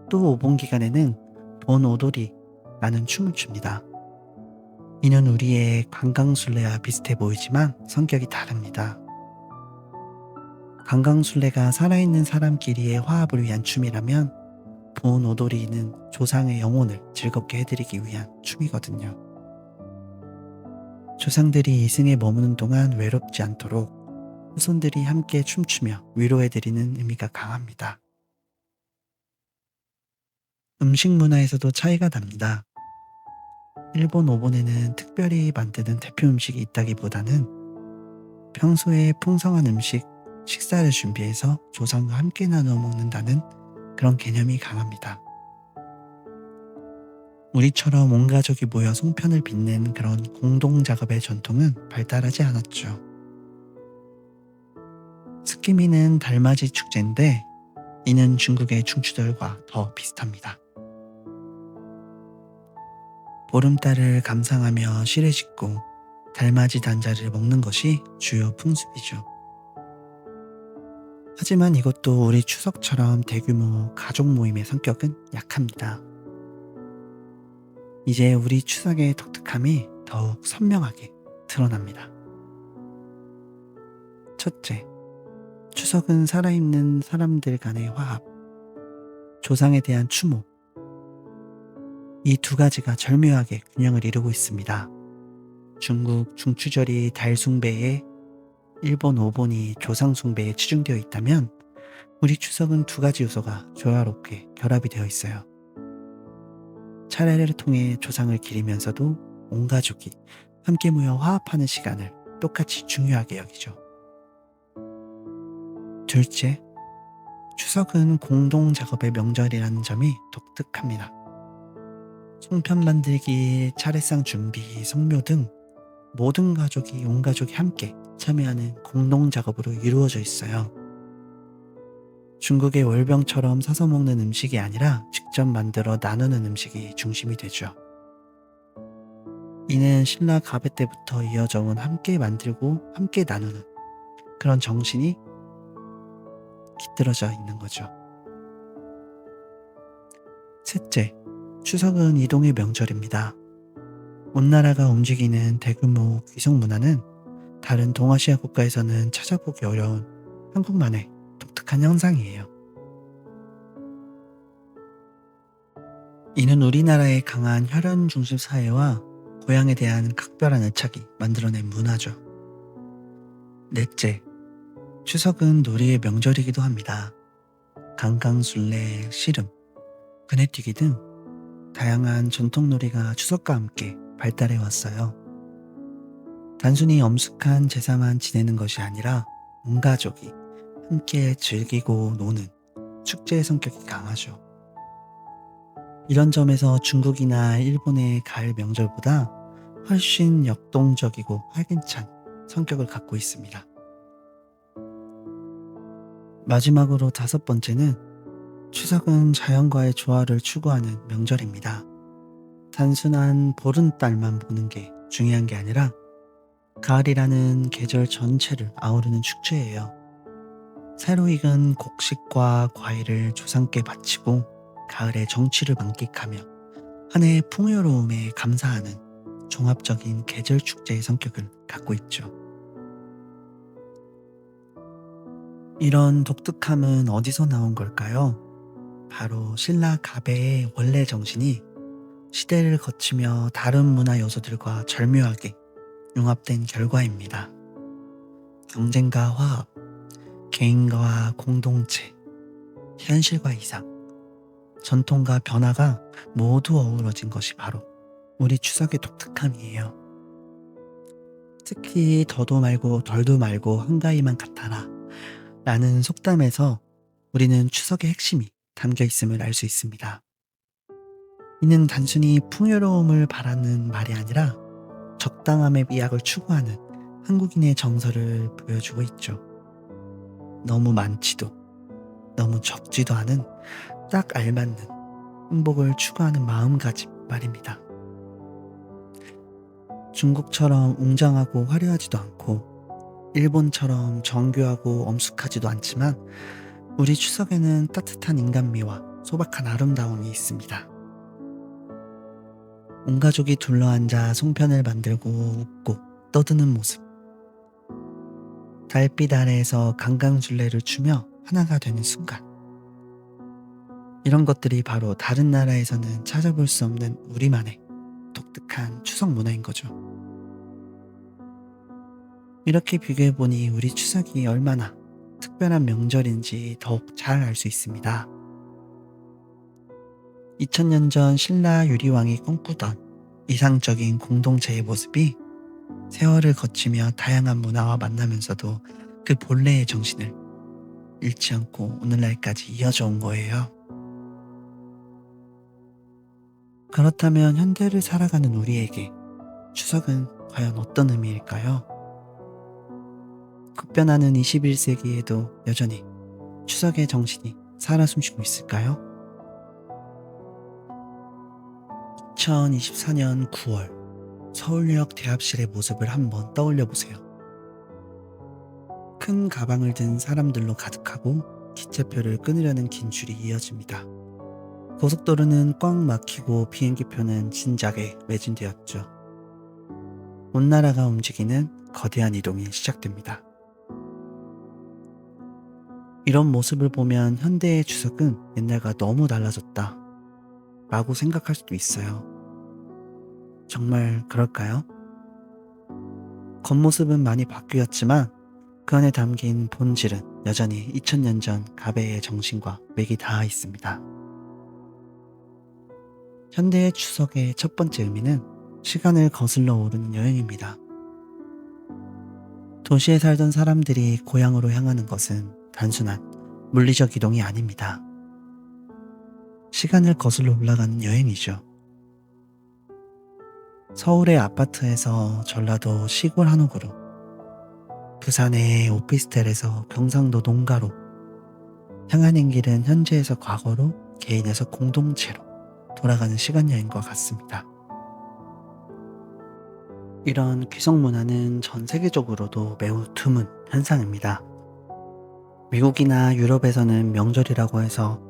또 오본 기간에는 본 오도리라는 춤을 춥니다. 이는 우리의 관광술래와 비슷해 보이지만 성격이 다릅니다. 관광술래가 살아있는 사람끼리의 화합을 위한 춤이라면 본 오도리는 조상의 영혼을 즐겁게 해드리기 위한 춤이거든요. 조상들이 이승에 머무는 동안 외롭지 않도록 후손들이 함께 춤추며 위로해드리는 의미가 강합니다. 음식 문화에서도 차이가 납니다. 일본 오본에는 특별히 만드는 대표 음식이 있다기보다는 평소에 풍성한 식사를 준비해서 조상과 함께 나누어 먹는다는 그런 개념이 강합니다. 우리처럼 온 가족이 모여 송편을 빚는 그런 공동작업의 전통은 발달하지 않았죠. 스키미는 달맞이 축제인데 이는 중국의 중추절과 더 비슷합니다. 보름달을 감상하며 실에 짓고 달맞이 단자를 먹는 것이 주요 풍습이죠. 하지만 이것도 우리 추석처럼 대규모 가족 모임의 성격은 약합니다. 이제 우리 추석의 독특함이 더욱 선명하게 드러납니다. 첫째, 추석은 살아있는 사람들 간의 화합, 조상에 대한 추모, 이 두 가지가 절묘하게 균형을 이루고 있습니다. 중국 중추절이 달 숭배에, 일본 오본이 조상 숭배에 치중되어 있다면 우리 추석은 두 가지 요소가 조화롭게 결합이 되어 있어요. 차례를 통해 조상을 기리면서도 온 가족이 함께 모여 화합하는 시간을 똑같이 중요하게 여기죠. 둘째, 추석은 공동작업의 명절이라는 점이 독특합니다. 송편 만들기, 차례상 준비, 성묘 등 모든 가족이 온 가족이 함께 참여하는 공동작업으로 이루어져 있어요. 중국의 월병처럼 사서 먹는 음식이 아니라 직접 만들어 나누는 음식이 중심이 되죠. 이는 신라 가베 때부터 이어져 온 함께 만들고 함께 나누는 그런 정신이 깃들어져 있는 거죠. 셋째, 추석은 이동의 명절입니다. 온 나라가 움직이는 대규모 귀성 문화는 다른 동아시아 국가에서는 찾아보기 어려운 한국만의 독특한 현상이에요. 이는 우리나라의 강한 혈연 중심 사회와 고향에 대한 각별한 애착이 만들어낸 문화죠. 넷째, 추석은 놀이의 명절이기도 합니다. 강강술래, 씨름, 그네뛰기 등 다양한 전통놀이가 추석과 함께 발달해 왔어요. 단순히 엄숙한 제사만 지내는 것이 아니라 온 가족이 함께 즐기고 노는 축제의 성격이 강하죠. 이런 점에서 중국이나 일본의 가을 명절보다 훨씬 역동적이고 활기찬 성격을 갖고 있습니다. 마지막으로 다섯 번째는 추석은 자연과의 조화를 추구하는 명절입니다. 단순한 보름달만 보는 게 중요한 게 아니라 가을이라는 계절 전체를 아우르는 축제예요. 새로 익은 곡식과 과일을 조상께 바치고 가을의 정취를 만끽하며 한 해의 풍요로움에 감사하는 종합적인 계절 축제의 성격을 갖고 있죠. 이런 독특함은 어디서 나온 걸까요? 바로 신라 가배의 원래 정신이 시대를 거치며 다른 문화 요소들과 절묘하게 융합된 결과입니다. 경쟁과 화합, 개인과 공동체, 현실과 이상, 전통과 변화가 모두 어우러진 것이 바로 우리 추석의 독특함이에요. 특히 더도 말고 덜도 말고 한가위만 같아라 라는 속담에서 우리는 추석의 핵심이 담겨 있음을 알 수 있습니다. 이는 단순히 풍요로움을 바라는 말이 아니라 적당함의 미학을 추구하는 한국인의 정서를 보여주고 있죠. 너무 많지도 너무 적지도 않은 딱 알맞는 행복을 추구하는 마음가짐 말입니다. 중국처럼 웅장하고 화려하지도 않고 일본처럼 정교하고 엄숙하지도 않지만 우리 추석에는 따뜻한 인간미와 소박한 아름다움이 있습니다. 온 가족이 둘러앉아 송편을 만들고 웃고 떠드는 모습, 달빛 아래에서 강강술래를 추며 하나가 되는 순간, 이런 것들이 바로 다른 나라에서는 찾아볼 수 없는 우리만의 독특한 추석 문화인 거죠. 이렇게 비교해보니 우리 추석이 얼마나 특별한 명절인지 더욱 잘 알 수 있습니다. 2000년 전 신라 유리왕이 꿈꾸던 이상적인 공동체의 모습이 세월을 거치며 다양한 문화와 만나면서도 그 본래의 정신을 잃지 않고 오늘날까지 이어져 온 거예요. 그렇다면 현대를 살아가는 우리에게 추석은 과연 어떤 의미일까요? 급변하는 21세기에도 여전히 추석의 정신이 살아 숨쉬고 있을까요? 2024년 9월 서울역 대합실의 모습을 한번 떠올려 보세요. 큰 가방을 든 사람들로 가득하고 기차표를 끊으려는 긴 줄이 이어집니다. 고속도로는 꽉 막히고 비행기표는 진작에 매진되었죠. 온 나라가 움직이는 거대한 이동이 시작됩니다. 이런 모습을 보면 현대의 추석은 옛날과 너무 달라졌다 라고 생각할 수도 있어요. 정말 그럴까요? 겉모습은 많이 바뀌었지만 그 안에 담긴 본질은 여전히 2000년 전 가베의 정신과 맥이 닿아 있습니다. 현대의 추석의 첫 번째 의미는 시간을 거슬러 오르는 여행입니다. 도시에 살던 사람들이 고향으로 향하는 것은 단순한 물리적 이동이 아닙니다. 시간을 거슬러 올라가는 여행이죠. 서울의 아파트에서 전라도 시골 한옥으로, 부산의 오피스텔에서 경상도 농가로, 향하는 길은 현재에서 과거로, 개인에서 공동체로 돌아가는 시간 여행과 같습니다. 이런 귀성 문화는 전 세계적으로도 매우 드문 현상입니다. 미국이나 유럽에서는 명절이라고 해서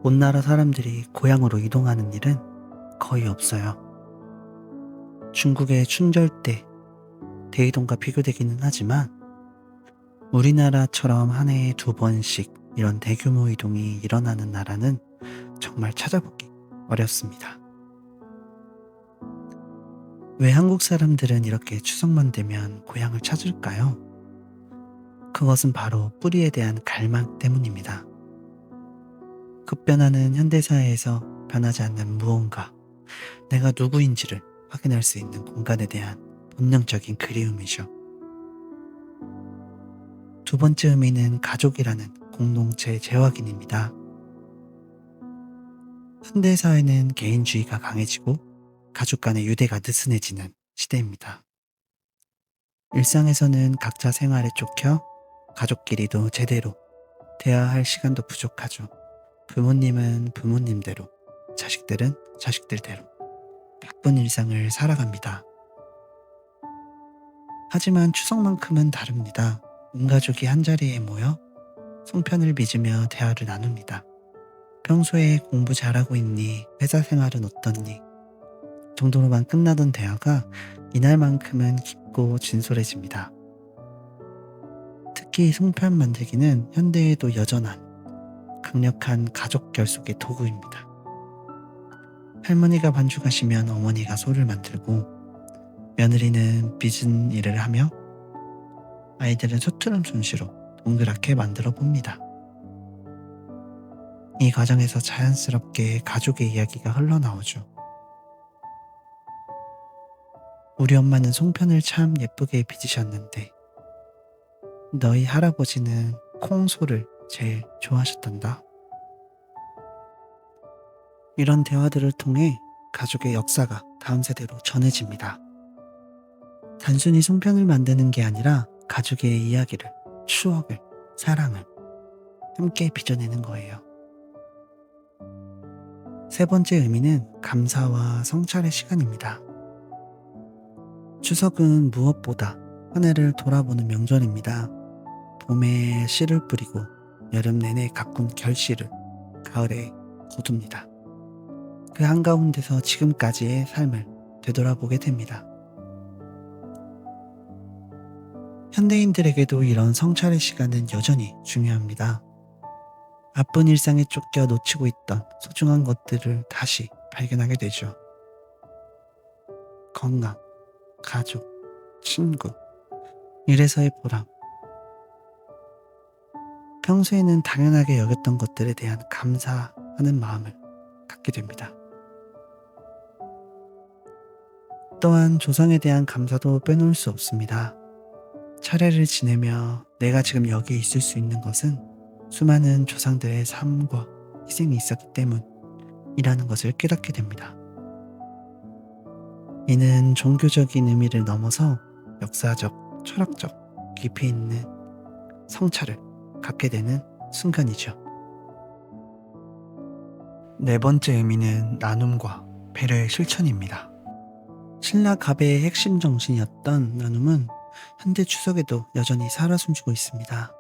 온 나라 사람들이 고향으로 이동하는 일은 거의 없어요. 중국의 춘절대, 대이동과 비교되기는 하지만 우리나라처럼 한 해에 2번씩 이런 대규모 이동이 일어나는 나라는 정말 찾아보기 어렵습니다. 왜 한국 사람들은 이렇게 추석만 되면 고향을 찾을까요? 그것은 바로 뿌리에 대한 갈망 때문입니다. 급변하는 현대사회에서 변하지 않는 무언가, 내가 누구인지를 확인할 수 있는 공간에 대한 본능적인 그리움이죠. 두 번째 의미는 가족이라는 공동체 재확인입니다. 현대사회는 개인주의가 강해지고 가족 간의 유대가 느슨해지는 시대입니다. 일상에서는 각자 생활에 쫓겨 가족끼리도 제대로 대화할 시간도 부족하죠. 부모님은 부모님대로, 자식들은 자식들대로 바쁜 일상을 살아갑니다. 하지만 추석만큼은 다릅니다. 온 가족이 한자리에 모여 송편을 빚으며 대화를 나눕니다. 평소에 공부 잘하고 있니? 회사 생활은 어떻니? 정도로만 끝나던 대화가 이날만큼은 깊고 진솔해집니다. 특히 송편 만들기는 현대에도 여전한 강력한 가족 결속의 도구입니다. 할머니가 반죽하시면 어머니가 소를 만들고 며느리는 빚은 일을 하며 아이들은 서투른 솜씨로 동그랗게 만들어 봅니다. 이 과정에서 자연스럽게 가족의 이야기가 흘러나오죠. 우리 엄마는 송편을 참 예쁘게 빚으셨는데 너희 할아버지는 콩소를 제일 좋아하셨단다. 이런 대화들을 통해 가족의 역사가 다음 세대로 전해집니다. 단순히 송편을 만드는 게 아니라 가족의 이야기를, 추억을, 사랑을 함께 빚어내는 거예요. 세 번째 의미는 감사와 성찰의 시간입니다. 추석은 무엇보다 한 해를 돌아보는 명절입니다. 봄에 씨를 뿌리고 여름 내내 가꾼 결실을 가을에 거둡니다. 그 한가운데서 지금까지의 삶을 되돌아보게 됩니다. 현대인들에게도 이런 성찰의 시간은 여전히 중요합니다. 바쁜 일상에 쫓겨 놓치고 있던 소중한 것들을 다시 발견하게 되죠. 건강, 가족, 친구, 일에서의 보람. 평소에는 당연하게 여겼던 것들에 대한 감사하는 마음을 갖게 됩니다. 또한 조상에 대한 감사도 빼놓을 수 없습니다. 차례를 지내며 내가 지금 여기에 있을 수 있는 것은 수많은 조상들의 삶과 희생이 있었기 때문이라는 것을 깨닫게 됩니다. 이는 종교적인 의미를 넘어서 역사적, 철학적 깊이 있는 성찰을 갖게 되는 순간이죠. 네 번째 의미는 나눔과 배려의 실천입니다. 신라 가배의 핵심 정신이었던 나눔은 현대 추석에도 여전히 살아 숨쉬고 있습니다.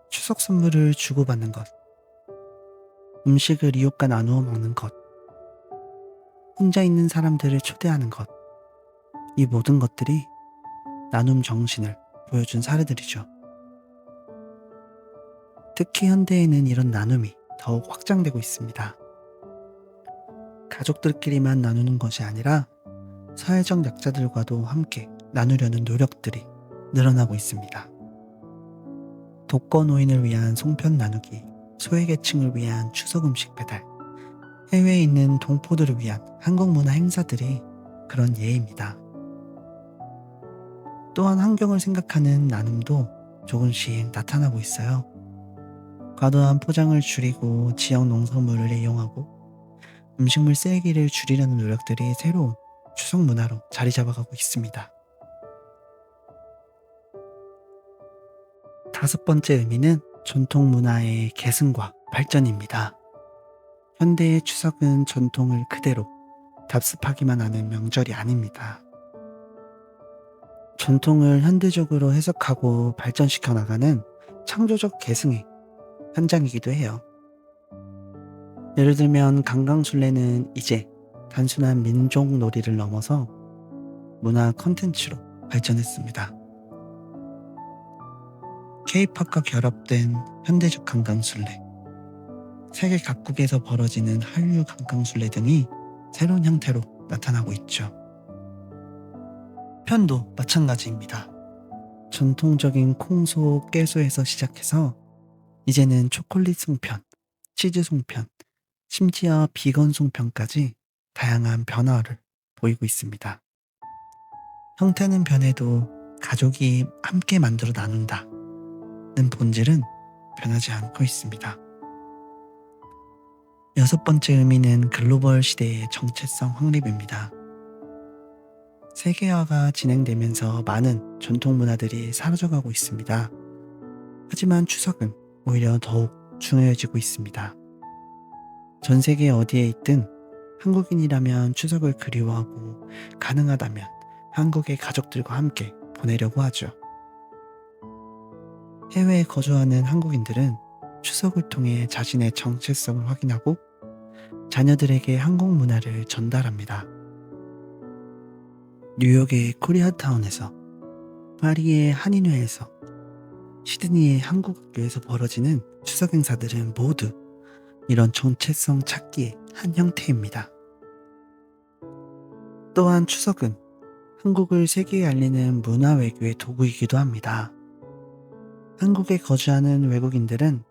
추석 선물을 주고받는 것, 음식을 이웃과 나누어 먹는 것, 혼자 있는 사람들을 초대하는 것, 이 모든 것들이 나눔 정신을 보여준 사례들이죠. 특히 현대에는 이런 나눔이 더욱 확장되고 있습니다. 가족들끼리만 나누는 것이 아니라 사회적 약자들과도 함께 나누려는 노력들이 늘어나고 있습니다. 독거노인을 위한 송편 나누기, 소외계층을 위한 추석 음식 배달, 해외에 있는 동포들을 위한 한국문화 행사들이 그런 예입니다. 또한 환경을 생각하는 나눔도 조금씩 나타나고 있어요. 과도한 포장을 줄이고 지역 농산물을 이용하고 음식물 쓰레기를 줄이려는 노력들이 새로운 추석 문화로 자리 잡아가고 있습니다. 다섯 번째 의미는 전통 문화의 계승과 발전입니다. 현대의 추석은 전통을 그대로 답습하기만 하는 명절이 아닙니다. 전통을 현대적으로 해석하고 발전시켜 나가는 창조적 계승의 현장이기도 해요. 예를 들면 강강술래는 이제 단순한 민족 놀이를 넘어서 문화 콘텐츠로 발전했습니다. K-팝과 결합된 현대적 강강술래, 세계 각국에서 벌어지는 한류 강강술래 등이 새로운 형태로 나타나고 있죠. 송편도 마찬가지입니다. 전통적인 콩소, 깨소에서 시작해서 이제는 초콜릿 송편, 치즈 송편, 심지어 비건 송편까지 다양한 변화를 보이고 있습니다. 형태는 변해도 가족이 함께 만들어 나눈다는 본질은 변하지 않고 있습니다. 여섯 번째 의미는 글로벌 시대의 정체성 확립입니다. 세계화가 진행되면서 많은 전통 문화들이 사라져가고 있습니다. 하지만 추석은 오히려 더욱 중요해지고 있습니다. 전 세계 어디에 있든 한국인이라면 추석을 그리워하고 가능하다면 한국의 가족들과 함께 보내려고 하죠. 해외에 거주하는 한국인들은 추석을 통해 자신의 정체성을 확인하고 자녀들에게 한국 문화를 전달합니다. 뉴욕의 코리아타운에서, 파리의 한인회에서, 시드니의 한국학교에서 벌어지는 추석 행사들은 모두 이런 정체성 찾기의 한 형태입니다. 또한 추석은 한국을 세계에 알리는 문화 외교의 도구이기도 합니다. 한국에 거주하는 외국인들은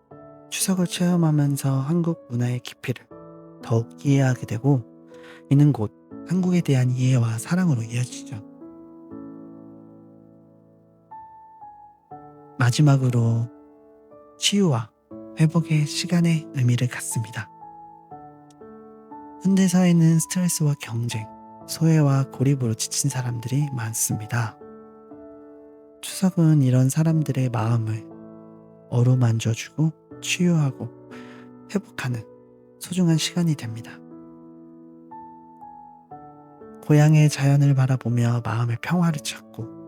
추석을 체험하면서 한국 문화의 깊이를 더욱 이해하게 되고, 이는 곧 한국에 대한 이해와 사랑으로 이어지죠. 마지막으로 치유와 회복의 시간의 의미를 갖습니다. 현대사회는 스트레스와 경쟁, 소외와 고립으로 지친 사람들이 많습니다. 추석은 이런 사람들의 마음을 어루만져주고 치유하고 회복하는 소중한 시간이 됩니다. 고향의 자연을 바라보며 마음의 평화를 찾고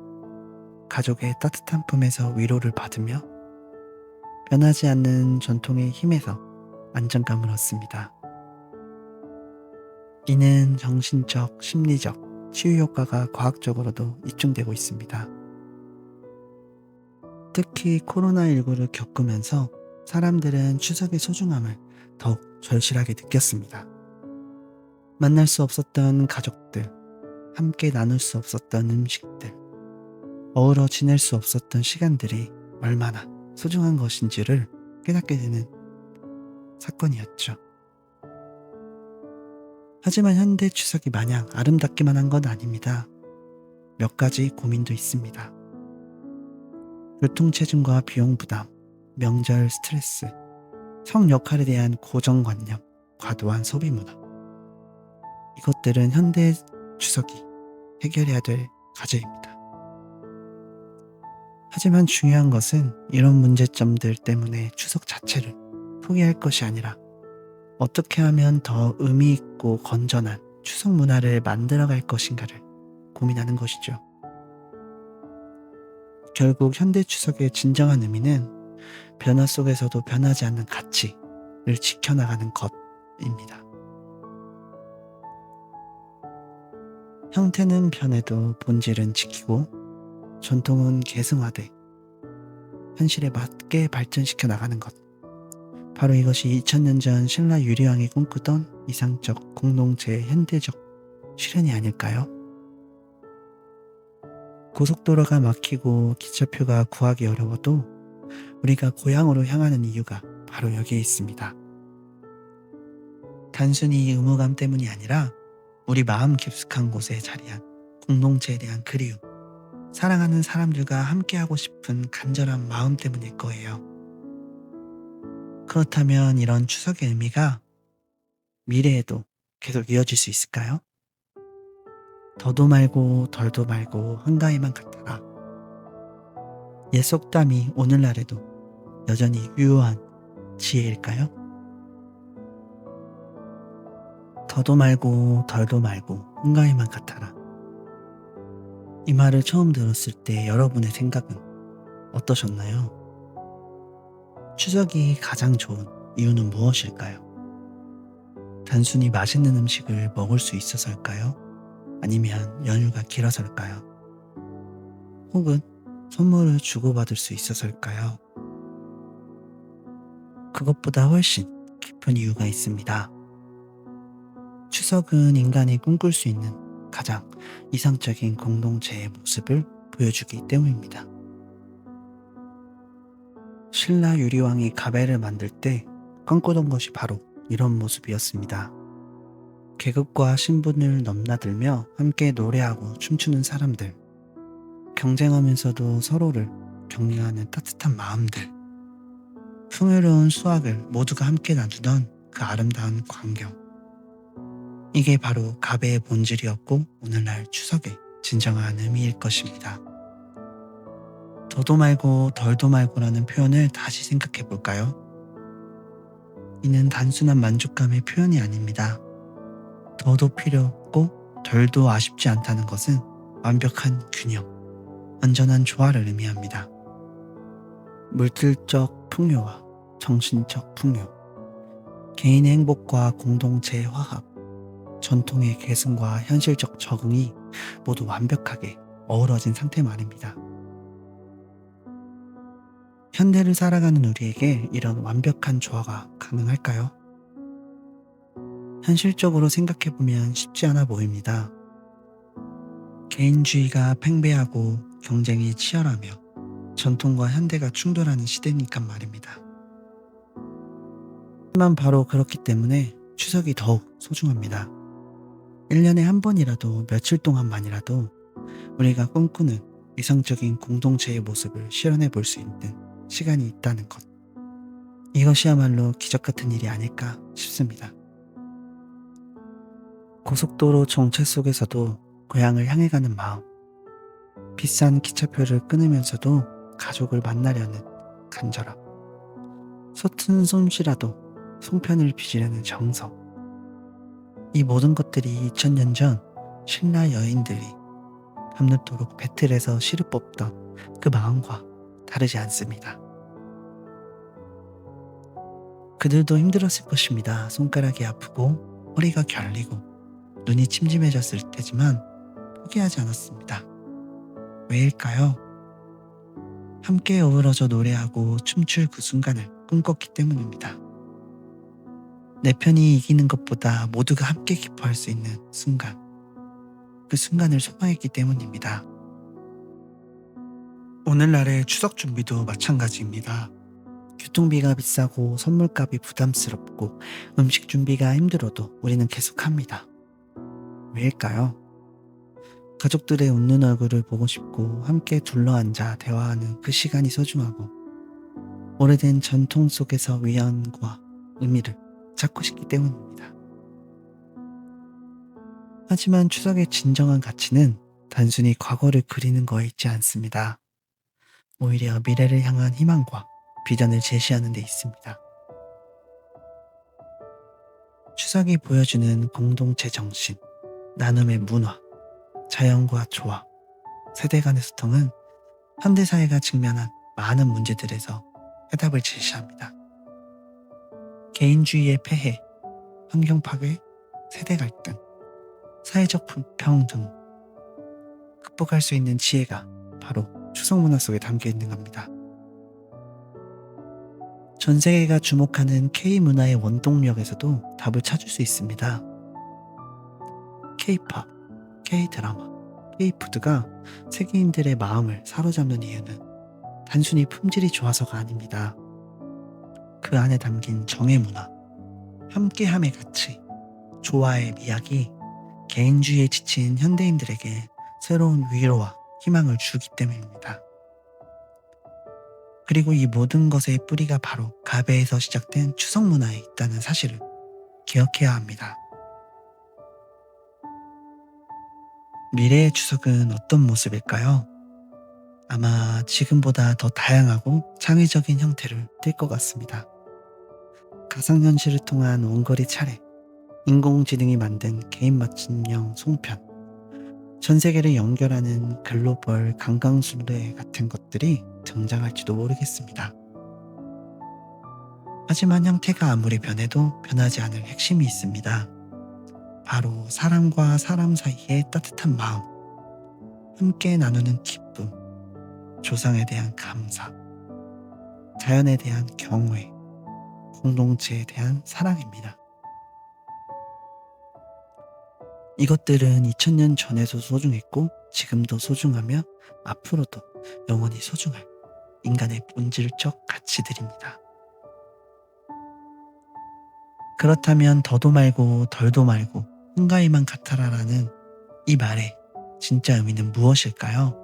가족의 따뜻한 품에서 위로를 받으며 변하지 않는 전통의 힘에서 안정감을 얻습니다. 이는 정신적, 심리적 치유 효과가 과학적으로도 입증되고 있습니다. 특히 코로나19를 겪으면서 사람들은 추석의 소중함을 더욱 절실하게 느꼈습니다. 만날 수 없었던 가족들, 함께 나눌 수 없었던 음식들, 어우러 지낼 수 없었던 시간들이 얼마나 소중한 것인지를 깨닫게 되는 사건이었죠. 하지만 현대 추석이 마냥 아름답기만 한 건 아닙니다. 몇 가지 고민도 있습니다. 교통체증과 비용 부담, 명절 스트레스, 성 역할에 대한 고정관념, 과도한 소비 문화. 이것들은 현대 추석이 해결해야 될 과제입니다. 하지만 중요한 것은 이런 문제점들 때문에 추석 자체를 포기할 것이 아니라 어떻게 하면 더 의미 있고 건전한 추석 문화를 만들어갈 것인가를 고민하는 것이죠. 결국 현대 추석의 진정한 의미는 변화 속에서도 변하지 않는 가치를 지켜나가는 것입니다. 형태는 변해도 본질은 지키고 전통은 계승화돼 현실에 맞게 발전시켜 나가는 것. 바로 이것이 2000년 전 신라 유리왕이 꿈꾸던 이상적 공동체의 현대적 실현이 아닐까요? 고속도로가 막히고 기차표가 구하기 어려워도 우리가 고향으로 향하는 이유가 바로 여기에 있습니다. 단순히 의무감 때문이 아니라 우리 마음 깊숙한 곳에 자리한 공동체에 대한 그리움, 사랑하는 사람들과 함께하고 싶은 간절한 마음 때문일 거예요. 그렇다면 이런 추석의 의미가 미래에도 계속 이어질 수 있을까요? 더도 말고 덜도 말고 한가위만 같아라. 옛 속담이 오늘날에도 여전히 유효한 지혜일까요? 더도 말고 덜도 말고 한가위만 같아라. 이 말을 처음 들었을 때 여러분의 생각은 어떠셨나요? 추석이 가장 좋은 이유는 무엇일까요? 단순히 맛있는 음식을 먹을 수 있어서일까요? 아니면 연휴가 길어서일까요? 혹은 선물을 주고받을 수 있어서일까요? 그것보다 훨씬 깊은 이유가 있습니다. 추석은 인간이 꿈꿀 수 있는 가장 이상적인 공동체의 모습을 보여주기 때문입니다. 신라 유리왕이 가배를 만들 때 꿈꾸던 것이 바로 이런 모습이었습니다. 계급과 신분을 넘나들며 함께 노래하고 춤추는 사람들, 경쟁하면서도 서로를 격려하는 따뜻한 마음들, 풍요로운 수확을 모두가 함께 나누던 그 아름다운 광경. 이게 바로 가베의 본질이었고 오늘날 추석의 진정한 의미일 것입니다. 더도 말고 덜도 말고라는 표현을 다시 생각해 볼까요? 이는 단순한 만족감의 표현이 아닙니다. 더도 필요 없고 덜도 아쉽지 않다는 것은 완벽한 균형, 완전한 조화를 의미합니다. 물질적 풍요와 정신적 풍요, 개인의 행복과 공동체의 화합, 전통의 계승과 현실적 적응이 모두 완벽하게 어우러진 상태 말입니다. 현대를 살아가는 우리에게 이런 완벽한 조화가 가능할까요? 현실적으로 생각해보면 쉽지 않아 보입니다. 개인주의가 팽배하고 경쟁이 치열하며 전통과 현대가 충돌하는 시대니까 말입니다. 하지만 바로 그렇기 때문에 추석이 더욱 소중합니다. 1년에 한 번이라도 며칠 동안만이라도 우리가 꿈꾸는 이성적인 공동체의 모습을 실현해 볼 수 있는 시간이 있다는 것. 이것이야말로 기적 같은 일이 아닐까 싶습니다. 고속도로 정체 속에서도 고향을 향해 가는 마음, 비싼 기차표를 끊으면서도 가족을 만나려는 간절함, 서툰 솜씨라도 송편을 빚으려는 정성. 이 모든 것들이 2000년 전 신라 여인들이 밤늦도록 배틀에서 실을 뽑던 그 마음과 다르지 않습니다. 그들도 힘들었을 것입니다. 손가락이 아프고 허리가 결리고 눈이 침침해졌을 테지만 포기하지 않았습니다. 왜일까요? 함께 어우러져 노래하고 춤출 그 순간을 꿈꿨기 때문입니다. 내 편이 이기는 것보다 모두가 함께 기뻐할 수 있는 순간, 그 순간을 소망했기 때문입니다. 오늘날의 추석 준비도 마찬가지입니다. 교통비가 비싸고 선물값이 부담스럽고 음식 준비가 힘들어도 우리는 계속합니다. 왜일까요? 가족들의 웃는 얼굴을 보고 싶고 함께 둘러앉아 대화하는 그 시간이 소중하고 오래된 전통 속에서 위안과 의미를 찾고 싶기 때문입니다. 하지만 추석의 진정한 가치는 단순히 과거를 그리는 거에 있지 않습니다. 오히려 미래를 향한 희망과 비전을 제시하는 데 있습니다. 추석이 보여주는 공동체 정신, 나눔의 문화, 자연과 조화, 세대 간의 소통은 현대사회가 직면한 많은 문제들에서 해답을 제시합니다. 개인주의의 폐해, 환경 파괴, 세대 갈등, 사회적 불평등, 극복할 수 있는 지혜가 바로 추석 문화 속에 담겨 있는 겁니다. 전 세계가 주목하는 K-문화의 원동력에서도 답을 찾을 수 있습니다. K-팝, K-드라마, K-푸드가 세계인들의 마음을 사로잡는 이유는 단순히 품질이 좋아서가 아닙니다. 그 안에 담긴 정의 문화, 함께함의 가치, 조화의 미학이 개인주의에 지친 현대인들에게 새로운 위로와 희망을 주기 때문입니다. 그리고 이 모든 것의 뿌리가 바로 가베에서 시작된 추석 문화에 있다는 사실을 기억해야 합니다. 미래의 추석은 어떤 모습일까요? 아마 지금보다 더 다양하고 창의적인 형태를 띌 것 같습니다. 가상현실을 통한 원거리 차례, 인공지능이 만든 개인 맞춤형 송편, 전 세계를 연결하는 글로벌 관광순례 같은 것들이 등장할지도 모르겠습니다. 하지만 형태가 아무리 변해도 변하지 않을 핵심이 있습니다. 바로 사람과 사람 사이의 따뜻한 마음, 함께 나누는 기쁨, 조상에 대한 감사, 자연에 대한 경외, 공동체에 대한 사랑입니다. 이것들은 2000년 전에도 소중했고 지금도 소중하며 앞으로도 영원히 소중할 인간의 본질적 가치들입니다. 그렇다면 더도 말고 덜도 말고 한가위만 같아라라는 이 말의 진짜 의미는 무엇일까요?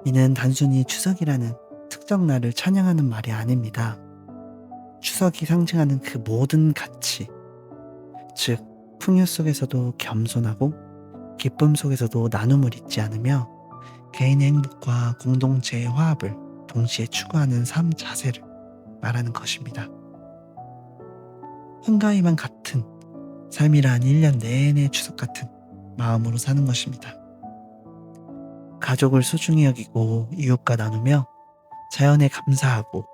이는 단순히 추석이라는 특정 날을 찬양하는 말이 아닙니다. 추석이 상징하는 그 모든 가치, 즉 풍요 속에서도 겸손하고 기쁨 속에서도 나눔을 잊지 않으며 개인의 행복과 공동체의 화합을 동시에 추구하는 삶 자세를 말하는 것입니다. 한가위만 같은 삶이란 1년 내내 추석 같은 마음으로 사는 것입니다. 가족을 소중히 여기고 이웃과 나누며 자연에 감사하고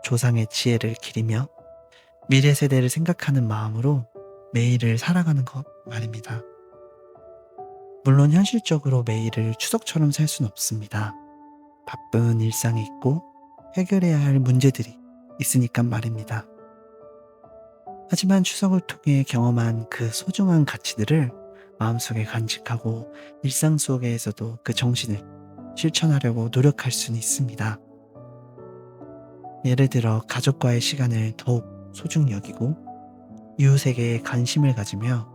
조상의 지혜를 기리며 미래 세대를 생각하는 마음으로 매일을 살아가는 것 말입니다. 물론 현실적으로 매일을 추석처럼 살 수는 없습니다. 바쁜 일상이 있고 해결해야 할 문제들이 있으니까 말입니다. 하지만 추석을 통해 경험한 그 소중한 가치들을 마음속에 간직하고 일상 속에서도 그 정신을 실천하려고 노력할 수는 있습니다. 예를 들어 가족과의 시간을 더욱 소중히 여기고 이웃에게 관심을 가지며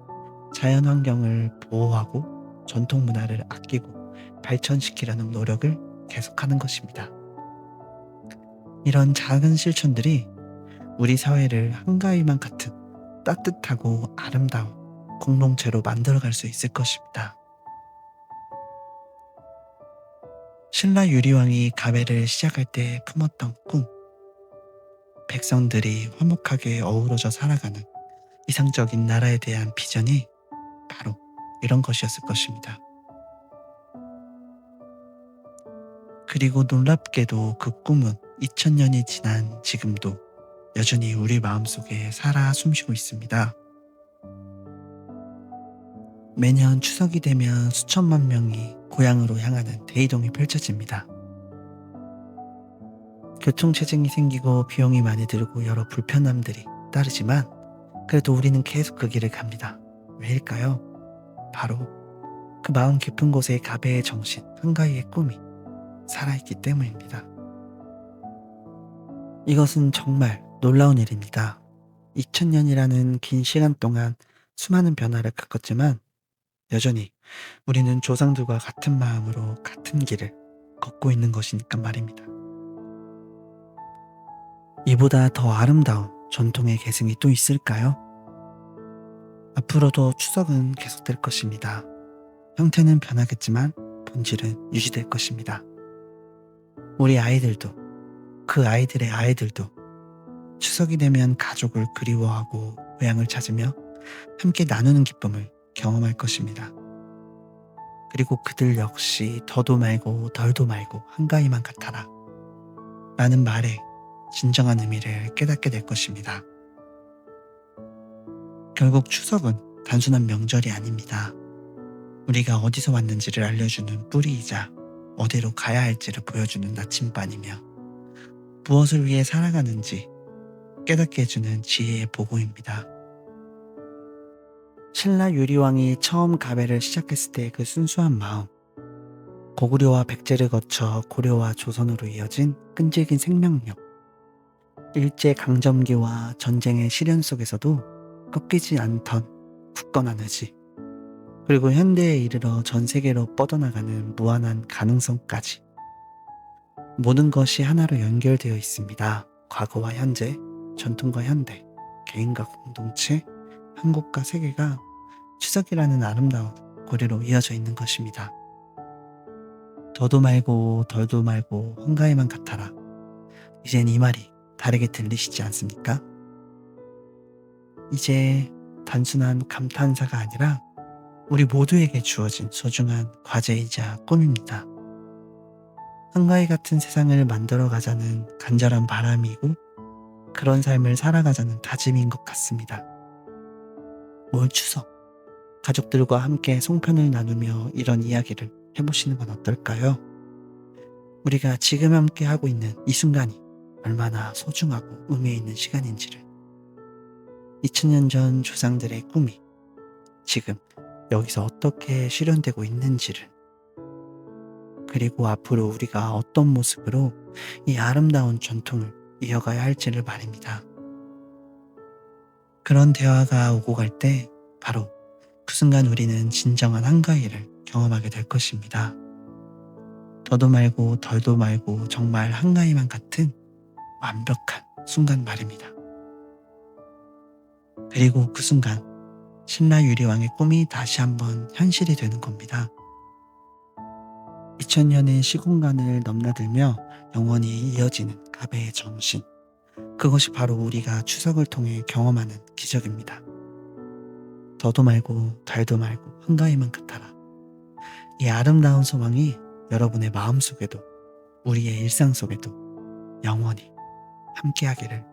자연 환경을 보호하고 전통 문화를 아끼고 발전시키려는 노력을 계속하는 것입니다. 이런 작은 실천들이 우리 사회를 한가위만 같은 따뜻하고 아름다운 공동체로 만들어갈 수 있을 것입니다. 신라 유리왕이 가배를 시작할 때 품었던 꿈, 백성들이 화목하게 어우러져 살아가는 이상적인 나라에 대한 비전이 바로 이런 것이었을 것입니다. 그리고 놀랍게도 그 꿈은 2000년이 지난 지금도 여전히 우리 마음속에 살아 숨쉬고 있습니다. 매년 추석이 되면 수천만 명이 고향으로 향하는 대이동이 펼쳐집니다. 교통체증이 생기고 비용이 많이 들고 여러 불편함들이 따르지만 그래도 우리는 계속 그 길을 갑니다. 왜일까요? 바로 그 마음 깊은 곳에 가배의 정신, 한가위의 꿈이 살아있기 때문입니다. 이것은 정말 놀라운 일입니다. 2000년이라는 긴 시간 동안 수많은 변화를 겪었지만 여전히 우리는 조상들과 같은 마음으로 같은 길을 걷고 있는 것이니까 말입니다. 이보다 더 아름다운 전통의 계승이 또 있을까요? 앞으로도 추석은 계속될 것입니다. 형태는 변하겠지만 본질은 유지될 것입니다. 우리 아이들도 그 아이들의 아이들도 추석이 되면 가족을 그리워하고 고향을 찾으며 함께 나누는 기쁨을 경험할 것입니다. 그리고 그들 역시 더도 말고 덜도 말고 한가위만 같아라 라는 말에 진정한 의미를 깨닫게 될 것입니다. 결국 추석은 단순한 명절이 아닙니다. 우리가 어디서 왔는지를 알려주는 뿌리이자 어디로 가야 할지를 보여주는 나침반이며 무엇을 위해 살아가는지 깨닫게 해주는 지혜의 보고입니다. 신라 유리왕이 처음 가배를 시작했을 때 그 순수한 마음, 고구려와 백제를 거쳐 고려와 조선으로 이어진 끈질긴 생명력, 일제강점기와 전쟁의 시련 속에서도 꺾이지 않던 굳건한 의지, 그리고 현대에 이르러 전 세계로 뻗어나가는 무한한 가능성까지 모든 것이 하나로 연결되어 있습니다. 과거와 현재, 전통과 현대, 개인과 공동체, 한국과 세계가 추석이라는 아름다운 고리로 이어져 있는 것입니다. 더도 말고 덜도 말고 한가위만 같아라. 이젠 이 말이 다르게 들리시지 않습니까? 이제 단순한 감탄사가 아니라 우리 모두에게 주어진 소중한 과제이자 꿈입니다. 한가위 같은 세상을 만들어 가자는 간절한 바람이고 그런 삶을 살아가자는 다짐인 것 같습니다. 올 추석, 가족들과 함께 송편을 나누며 이런 이야기를 해보시는 건 어떨까요? 우리가 지금 함께 하고 있는 이 순간이 얼마나 소중하고 의미 있는 시간인지를, 2000년 전 조상들의 꿈이 지금 여기서 어떻게 실현되고 있는지를, 그리고 앞으로 우리가 어떤 모습으로 이 아름다운 전통을 이어가야 할지를 말입니다. 그런 대화가 오고 갈 때 바로 그 순간 우리는 진정한 한가위를 경험하게 될 것입니다. 더도 말고 덜도 말고 정말 한가위만 같은 완벽한 순간 말입니다. 그리고 그 순간 신라 유리왕의 꿈이 다시 한번 현실이 되는 겁니다. 2000년의 시공간을 넘나들며 영원히 이어지는 가베의 정신. 그것이 바로 우리가 추석을 통해 경험하는 기적입니다. 더도 말고 달도 말고 한가위만 같아라. 이 아름다운 소망이 여러분의 마음 속에도 우리의 일상 속에도 영원히 함께하기를